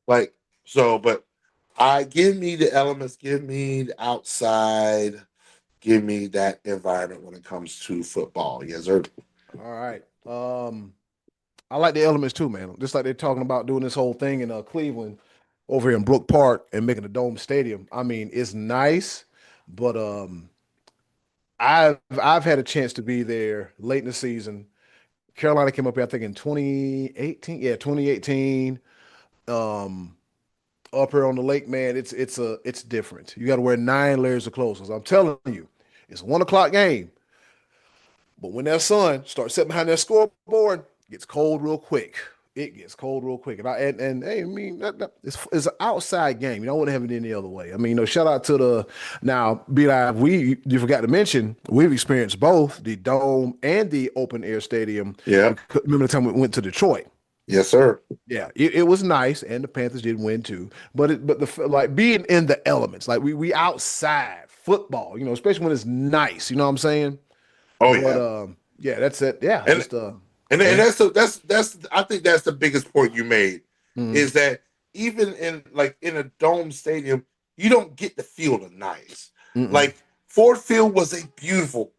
S2: like so. But I give me the elements. Give me the outside. Give me that environment when it comes to football. Yes, sir.
S1: All right. I like the elements too, man. Just like they're talking about doing this whole thing in Cleveland over here in Brook Park and making a dome stadium. I mean, it's nice, but I've had a chance to be there late in the season. Carolina came up here, I think in 2018. Yeah, 2018. Um, Up here on the lake, man, it's different. You got to wear 9 layers of clothes. 'Cause I'm telling you, it's a 1 o'clock game. But when that sun starts sitting behind that scoreboard, it gets cold real quick. It gets cold real quick. And hey, I mean it's an outside game. I wouldn't have it any other way. I mean, shout out to the now Be Live. You forgot to mention we've experienced both the dome and the open air stadium.
S2: Yeah.
S1: Remember the time we went to Detroit?
S2: Yes, sir.
S1: Yeah, it was nice, and the Panthers did win too. But like being in the elements, like we outside football, especially when it's nice. You know what I'm saying?
S2: Oh
S1: But
S2: yeah.
S1: yeah, that's it. Yeah,
S2: And
S1: just go
S2: and
S1: ahead.
S2: that's I think that's the biggest point you made
S1: Mm,
S2: is that even in a dome stadium, you don't get the feel of nice.
S1: mm-mm.
S2: Like Ford Field was a beautiful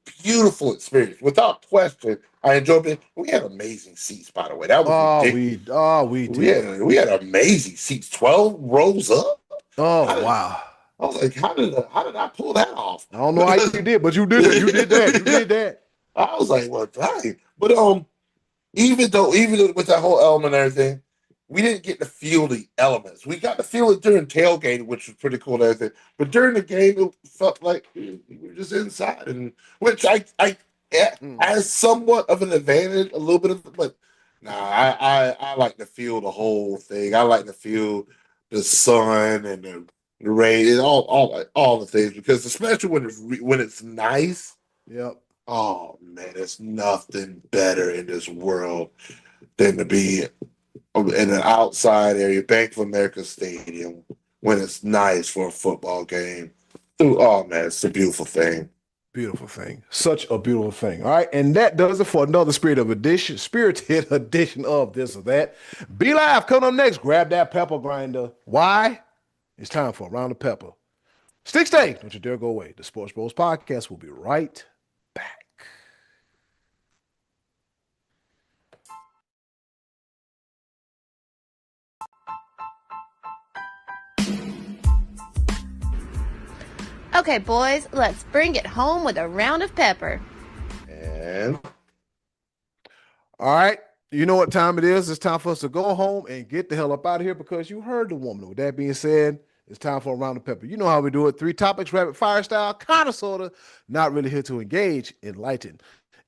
S2: experience without question. I enjoyed it. We had amazing seats, by the way. That was ridiculous.
S1: We did.
S2: We had amazing seats, 12 rows up.
S1: Oh
S2: How did
S1: wow.
S2: I was like, how did I pull that off?
S1: I don't know how you did, but you did that. You did that. You did that.
S2: I was like, well, dang. But even with that whole element and everything, we didn't get to feel the elements. We got to feel it during tailgating, which was pretty cool and everything. But during the game, it felt like we were just inside, and which I
S1: Mm,
S2: as somewhat of an advantage, a little bit of, but nah, I like to feel the whole thing. I like to feel the sun and the rain and all the things because especially when it's nice.
S1: yep.
S2: Oh man, there's nothing better in this world than to be in an outside area, Bank of America Stadium, when it's nice for a football game. Oh man, it's a beautiful thing.
S1: Beautiful thing. Such a beautiful thing. All right. And that does it for another spirited edition of this or that. Be Live coming up next. Grab that pepper grinder. Why? It's time for a round of pepper. Stick stay. Don't you dare go away. The Sports Bros Podcast will be right back.
S3: Okay, boys, let's bring it home with a round of pepper.
S2: And
S1: All right. You know what time it is? It's time for us to go home and get the hell up out of here because you heard the woman. With that being said, it's time for a round of pepper. You know how we do it. 3 topics, rapid fire style, kind of, sort of. Not really here to engage, enlighten,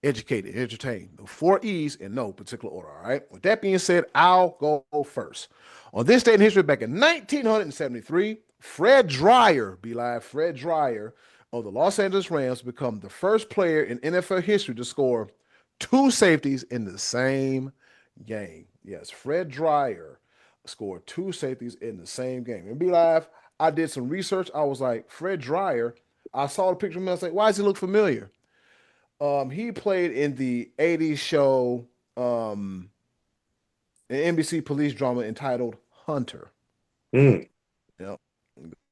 S1: educate, and entertain. The 4 E's in no particular order, all right? With that being said, I'll go first. On this day in history, back in 1973, Fred Dryer, be live, Fred Dryer of the Los Angeles Rams become the first player in NFL history to score two safeties in the same game. Yes, Fred Dryer scored two safeties in the same game. And be live, I did some research. I was like, Fred Dryer, I saw the picture of him. I was like, why does he look familiar? He played in the 80s show, um, an NBC police drama entitled Hunter.
S2: Mm.
S1: Yep.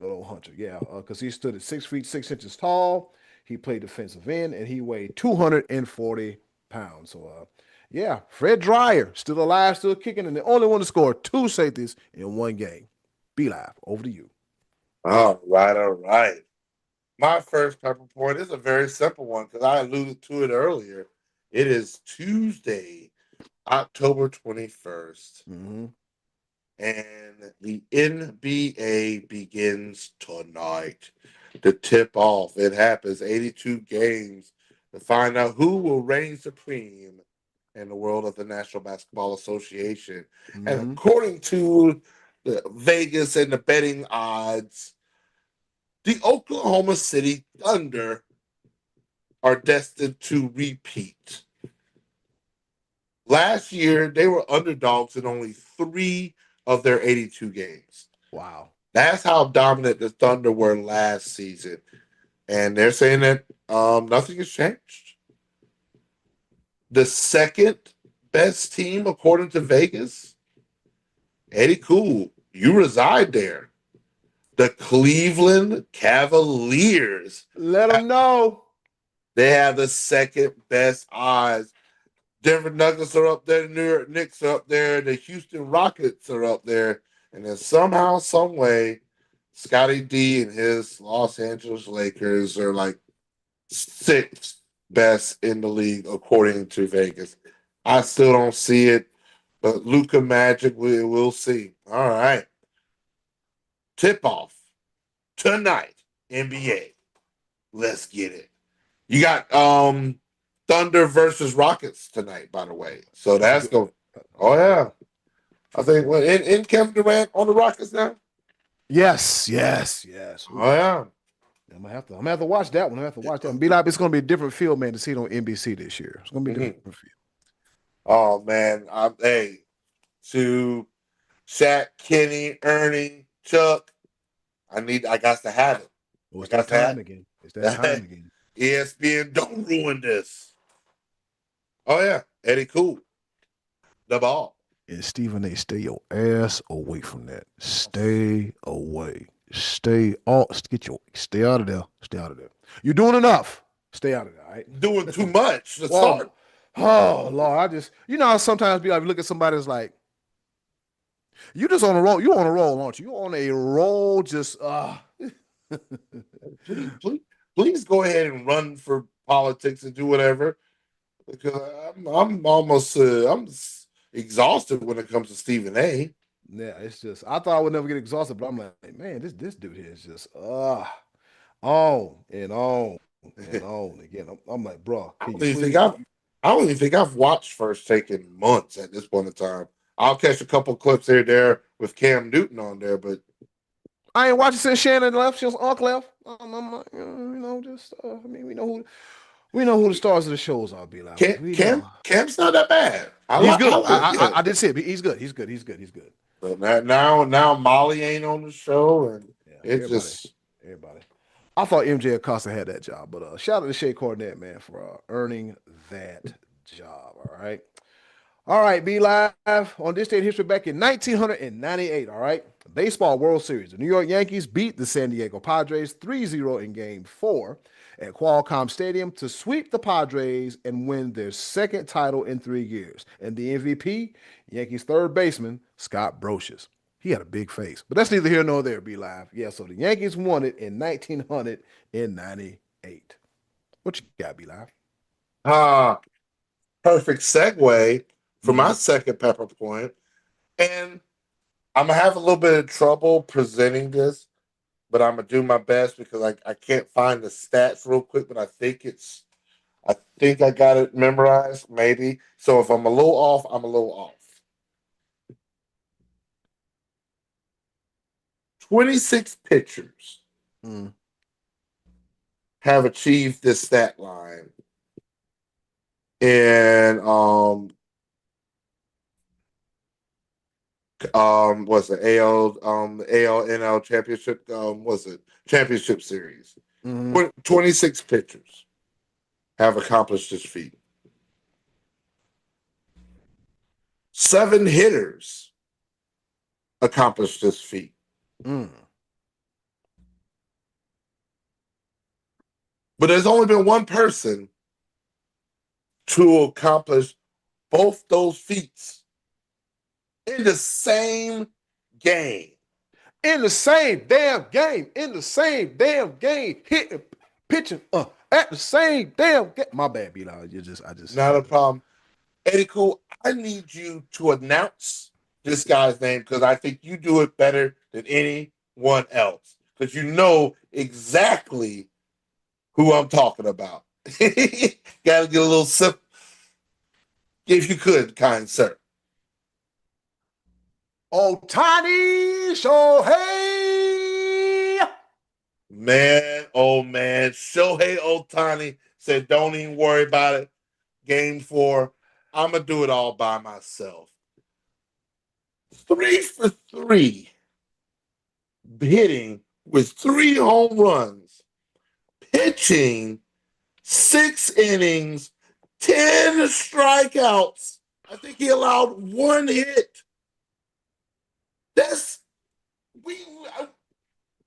S1: Good old Hunter. Yeah. Because he stood at 6 feet 6 inches tall. He played defensive end and he weighed 240 pounds. So, yeah, Fred Dryer, still alive, still kicking, and the only one to score two safeties in one game. Be live. Over to you.
S2: All right, all right. My first pepper point is a very simple one because I alluded to it earlier. It is Tuesday, October 21st,
S1: Mm-hmm.
S2: and the NBA begins tonight. The tip off. It happens 82 games to find out who will reign supreme in the world of the National Basketball Association. And
S1: Mm-hmm.
S2: according to the Vegas and the betting odds, the Oklahoma City Thunder are destined to repeat. Last year, they were underdogs in only 3 of their 82 games.
S1: Wow.
S2: That's how dominant the Thunder were last season. And they're saying that nothing has changed. The second best team, according to Vegas, Eddie Cool, you reside there. The Cleveland Cavaliers,
S1: Let them know.
S2: they have the second best odds. Denver Nuggets are up there, the New York Knicks are up there, the Houston Rockets are up there, and then somehow, some way, Scotty D and his Los Angeles Lakers are like sixth best in the league according to Vegas. I still don't see it, but Luca Magic, we'll see. All right, tip off tonight, NBA. Let's get it. You got Thunder versus Rockets tonight, by the way. So
S1: That's a
S2: that's
S1: good.
S2: going. Oh yeah, I think what in Kevin Durant on the Rockets now.
S1: Yes, yes, yes. Ooh,
S2: Oh yeah.
S1: I'm gonna have to watch that one. I'm gonna have to watch that one. Be like, it's gonna be a different field, man, to see it on NBC this year. It's gonna be a
S2: Mhm.
S1: different field.
S2: Oh man, hey, to Shaq, Kenny, Ernie, Chuck. I got to have it.
S1: Oh,
S2: I
S1: it's
S2: got
S1: that
S2: to have
S1: time again. It's that time
S2: it.
S1: again.
S2: ESPN, don't ruin this. Oh yeah, Eddie Cool, the ball.
S1: And Stephen A, stay your ass away from that. Stay away. Stay out of there. Stay out of there. You're doing enough. Stay out of there, all right?
S2: Doing too much. It's
S1: Well,
S2: hard.
S1: oh Lord, how sometimes be like look at somebody that's like, you just on a roll. You on a roll, aren't you? You on a roll, just
S2: Please go ahead and run for politics and do whatever. Because I'm almost exhausted when it comes to Stephen A.
S1: yeah, it's just I thought I would never get exhausted, but I'm like, man, this dude here is just on and on and on again. I'm like, bro,
S2: I
S1: can
S2: don't
S1: you
S2: even think
S1: please?
S2: I've I don't even think I've watched First Take in months at this point in time. I'll catch a couple clips here and there with Cam Newton on there, but
S1: I ain't watching since Shannon left, since Unc left. I'm like, just I mean, we know who the stars of the shows are. Be like, we know
S2: Cam's not that bad.
S1: he's
S2: I
S1: good.
S2: like yeah.
S1: I did see it. He's good. He's good.
S2: But now Molly ain't on the show, and
S1: Yeah,
S2: it just
S1: everybody. I thought MJ Acosta had that job, but shout out to Shea Cornett, man, for earning that job. All right, be live on this day in history back in 1998. All right, baseball World Series. The New York Yankees beat the San Diego Padres 3-0 in game four at Qualcomm Stadium to sweep the Padres and win their second title in 3 years. And the MVP, Yankees third baseman, Scott Brosius. He had a big face, but that's neither here nor there, be live. Yeah, so the Yankees won it in 1998. What you got, be live?
S2: perfect segue. for my second pepper point. And I'm going to have a little bit of trouble presenting this, but I'm going to do my best because I can't find the stats real quick, but I think I got it memorized, maybe. So if I'm a little off, I'm a little off. 26 pitchers have achieved this stat line. And was it ALNL championship was it championship series. 26 pitchers have accomplished this feat. 7 hitters accomplished this feat. But there's only been one person to accomplish both those feats in the same game.
S1: In the same damn game. In the same damn game. Hitting, pitching at the same damn game. My bad, B-Law. I just
S2: Not a problem. Eddie Cool, I need you to announce this guy's name because I think you do it better than anyone else. Because you know exactly who I'm talking about. Gotta get a little sip. If you could, kind sir.
S1: Ohtani Shohei.
S2: Man, oh man. Shohei Ohtani said, don't even worry about it. Game 4, I'm going to do it all by myself. 3 for 3. Hitting with 3 home runs. Pitching 6 innings, 10 strikeouts. I think he allowed 1 hit.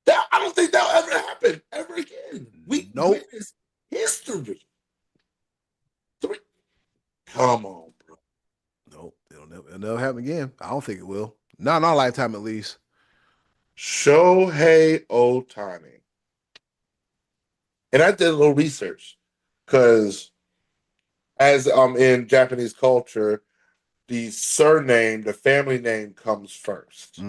S2: I don't think that'll ever happen ever again. We witnessed history. 3. Come on, bro.
S1: Nope, it'll never happen again. I don't think it will. Not in our lifetime, at least.
S2: Shohei Ohtani. And I did a little research because as in Japanese culture, the surname, the family name comes first.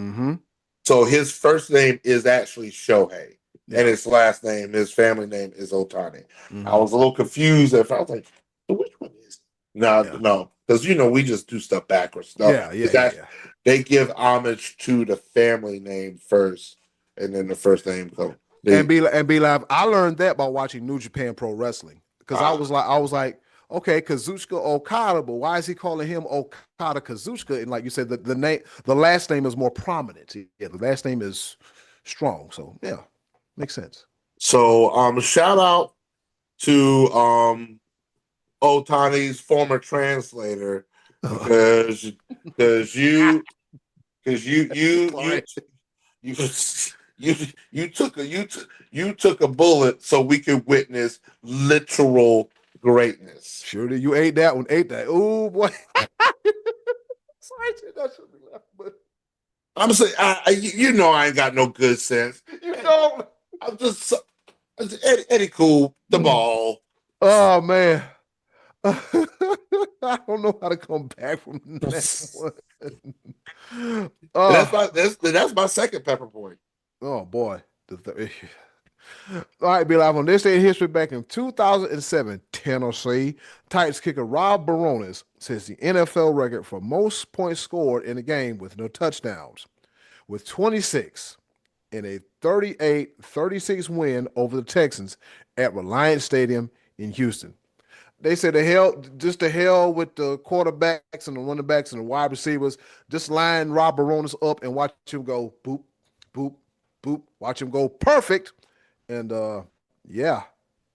S2: So his first name is actually Shohei. And his last name, his family name is Ohtani. I was a little confused if I was like, which one is it? No. Because we just do stuff backwards. No, they give homage to the family name first, and then the first name comes.
S1: And be live. I learned that by watching New Japan Pro Wrestling because I was like, okay, Kazuchika Okada, but why is he calling him Okada Kazuchika? And like you said, the last name is more prominent. Yeah, the last name is strong. So yeah, makes sense.
S2: So shout out to Ohtani's former translator because you took a bullet so we could witness literal greatness.
S1: Sure did. You ate that one. Oh boy. Sorry, that should be left, but
S2: I'm saying, I ain't got no good sense.
S1: You don't.
S2: I'm just Eddie Cool, the ball.
S1: Oh man. I don't know how to come back from that one.
S2: That's my second pepper point.
S1: Oh boy. All right, be live on this day in history. Back in 2007, Tennessee Titans kicker Rob Barones sets the NFL record for most points scored in a game with no touchdowns, with 26 in a 38-36 win over the Texans at Reliant Stadium in Houston. They said the hell with the quarterbacks and the running backs and the wide receivers. Just line Rob Barones up and watch him go boop, boop, boop. Watch him go perfect. And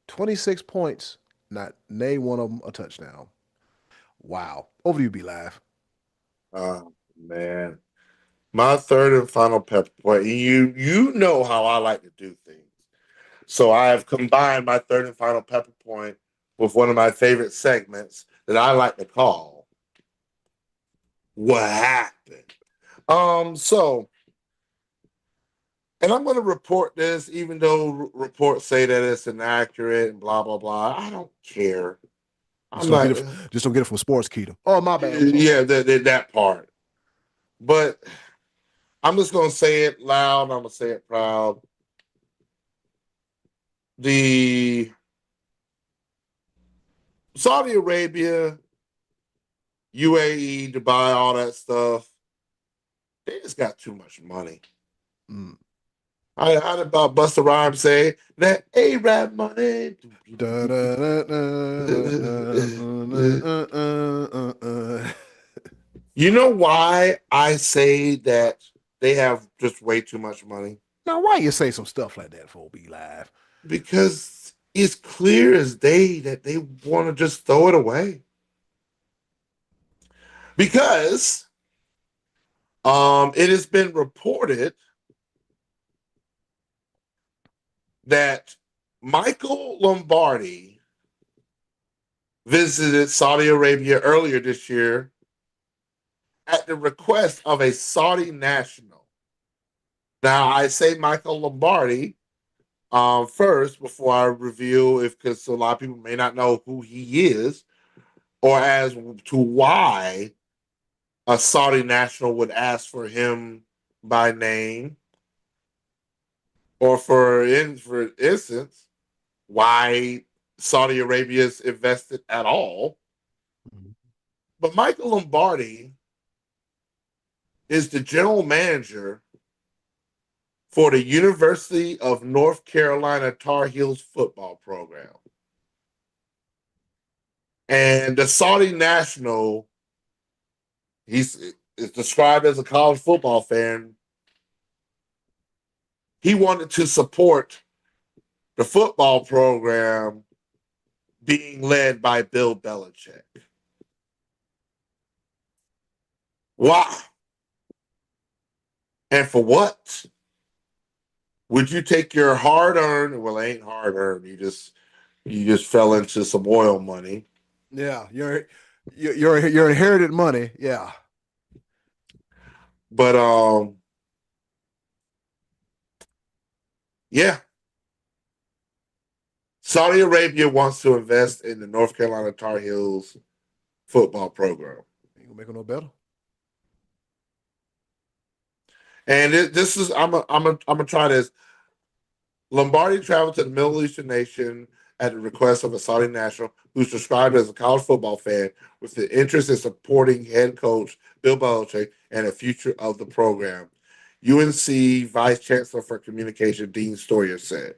S1: 26 points, not nay one of them a touchdown. Wow. Over to you, Be Live.
S2: Oh man. My third and final pepper point. You know how I like to do things. So I have combined my third and final pepper point with one of my favorite segments that I like to call What Happened? And I'm going to report this, even though reports say that it's inaccurate and blah, blah, blah. I don't care. I'm like,
S1: Just don't get it from Sports Keto. Oh, my bad.
S2: yeah, that part. But I'm just gonna say it loud. I'm gonna say it proud. The Saudi Arabia, UAE, Dubai, all that stuff, they just got too much money.
S1: Mm.
S2: How did Busta Rhymes say that Arab money? You know why I say that they have just way too much money?
S1: Now, why you say some stuff like that for Be Live?
S2: Because it's clear as day that they want to just throw it away. Because it has been reported that Michael Lombardi visited Saudi Arabia earlier this year at the request of a Saudi national. Now, I say Michael Lombardi first before I reveal, because a lot of people may not know who he is, or as to why a Saudi national would ask for him by name, or for instance, why Saudi Arabia is invested at all. But Michael Lombardi is the general manager for the University of North Carolina Tar Heels football program. And the Saudi national, is described as a college football fan. He wanted to support the football program being led by Bill Belichick. Why? And for what? Would you take your hard-earned? Well, it ain't hard-earned. You just fell into some oil money.
S1: Yeah, your inherited money. Yeah,
S2: but yeah, Saudi Arabia wants to invest in the North Carolina Tar Heels football program.
S1: Ain't gonna make it no better.
S2: And this is I'm gonna try this. Lombardi traveled to the Middle Eastern nation at the request of a Saudi national who's described as a college football fan with the interest in supporting head coach Bill Belichick and the future of the program. UNC Vice Chancellor for Communication Dean Sawyer said.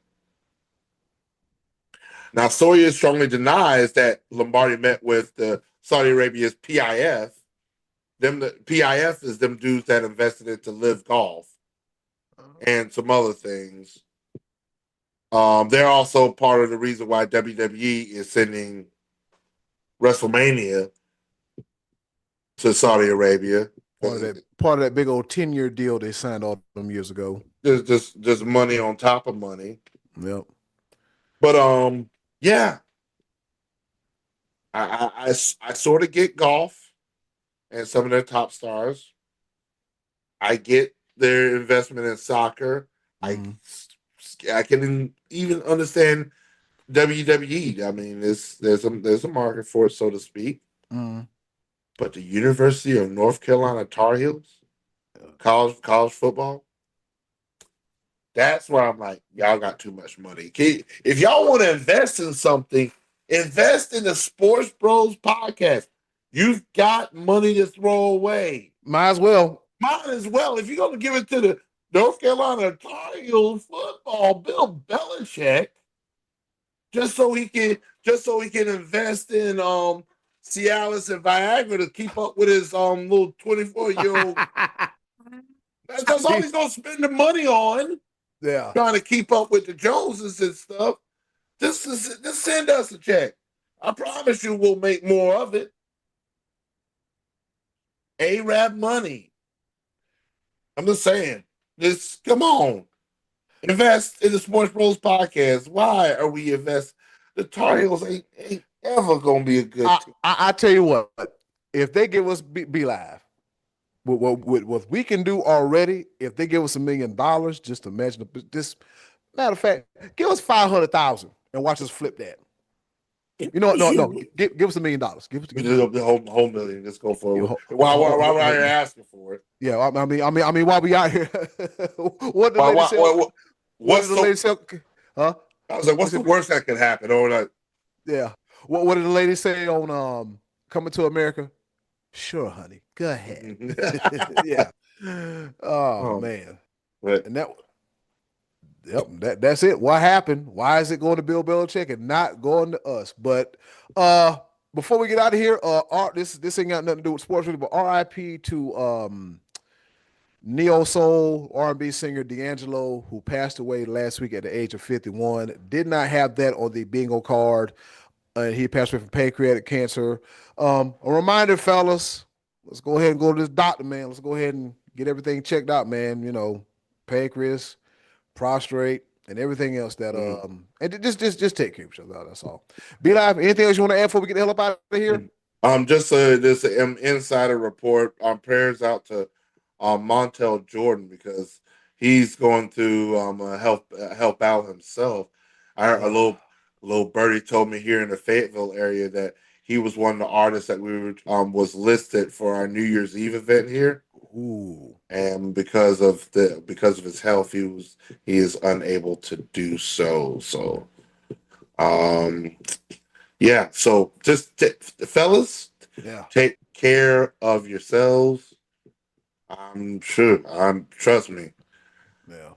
S2: Now, Sawyer strongly denies that Lombardi met with the Saudi Arabia's PIF. The PIF is them dudes that invested into Live Golf and some other things. They're also part of the reason why WWE is sending WrestleMania to Saudi Arabia.
S1: Part of that big old 10-year deal they signed all them years ago.
S2: There's just money on top of money.
S1: Yep.
S2: But yeah. I sort of get golf and some of their top stars. I get their investment in soccer. I can even understand WWE. I mean, there's a market for it, so to speak. But the University of North Carolina Tar Heels, college football, that's where I'm like, y'all got too much money. If y'all want to invest in something, invest in the Sports Bros podcast. You've got money to throw away.
S1: Might as well.
S2: If you're going to give it to the North Carolina Tar Heels football, Bill Belichick, just so he can invest in Cialis and Viagra to keep up with his little 24-year-old. That's all he's gonna spend the money on.
S1: Yeah,
S2: trying to keep up with the Joneses and stuff. Just send us a check. I promise you, we'll make more of it. Arab money. I'm just saying. Just come on. Invest in the Sports Bros podcast. Why are we investing? The Tar Heels ain't ever gonna be a good team.
S1: I tell you what, if they give us Be Live, with what we can do already, if they give us $1 million, just imagine this. Matter of fact, give us 500,000 and watch us flip that. You know what? No. Give us $1 million. Give us
S2: The whole million. Let's go for it. Why
S1: whole,
S2: were you asking for it?
S1: yeah, I mean, while we out here, what did the
S2: Why,
S1: lady
S2: why,
S1: say?
S2: why,
S1: What did
S2: what's
S1: the
S2: the?
S1: lady say? Huh?
S2: I was like,
S1: What's
S2: what's the
S1: it?
S2: worst that could happen? Or like,
S1: Yeah. What did the lady say on Coming to America? Sure, honey. Go ahead. Yeah. Oh
S2: um,
S1: man.
S2: but
S1: And that's it. What happened? Why is it going to Bill Belichick and not going to us? But before we get out of here, this ain't got nothing to do with sports really, but RIP to neo soul R&B singer D'Angelo, who passed away last week at the age of 51. Did not have that on the bingo card. He passed away from pancreatic cancer. A reminder, fellas, let's go ahead and go to this doctor, man. Let's go ahead and get everything checked out, man. You know, pancreas, prostrate, and everything else that and just take care of each other. That's all. Be live. Anything else you want to add before we get the hell up out of here?
S2: just an insider report. Prayers out to Montel Jordan because he's going through help out himself. I heard
S1: Yeah.
S2: a little birdie told me here in the Fayetteville area that he was one of the artists that we were was listed for our New Year's Eve event here.
S1: Ooh.
S2: And because of his health, he is unable to do so. So um yeah, so fellas,
S1: Yeah.
S2: take care of yourselves. I'm sure. Trust me.
S1: Yeah.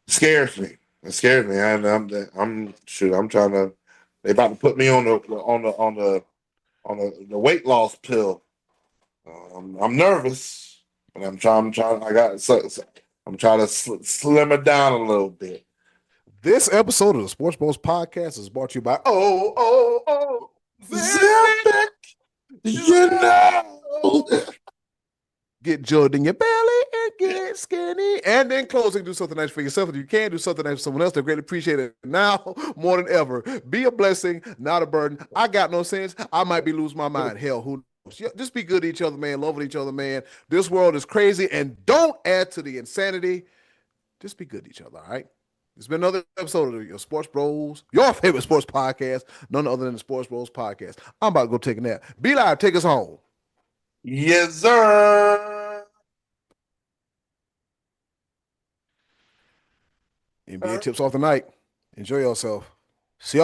S2: Scares me. It scares me. I'm sure. I'm trying to. They about to put me on the weight loss pill. I'm nervous, but I'm trying. I got. I'm trying to slim it down a little bit.
S1: This episode of the Sports Bros podcast is brought to you by Zip
S2: Zip you know.
S1: Get judged in your belly and get skinny. And then closing, do something nice for yourself. If you can, do something nice for someone else. They're greatly appreciated now more than ever. Be a blessing, not a burden. I got no sense. I might be losing my mind. Hell, who knows? Just be good to each other, man. Loving each other, man. This world is crazy. And don't add to the insanity. Just be good to each other, all right? It's been another episode of your Sports Bros, your favorite sports podcast, none other than the Sports Bros podcast. I'm about to go take a nap. Be live, take us home.
S2: Yes, sir.
S1: NBA tips off the night. Enjoy yourself. See y'all.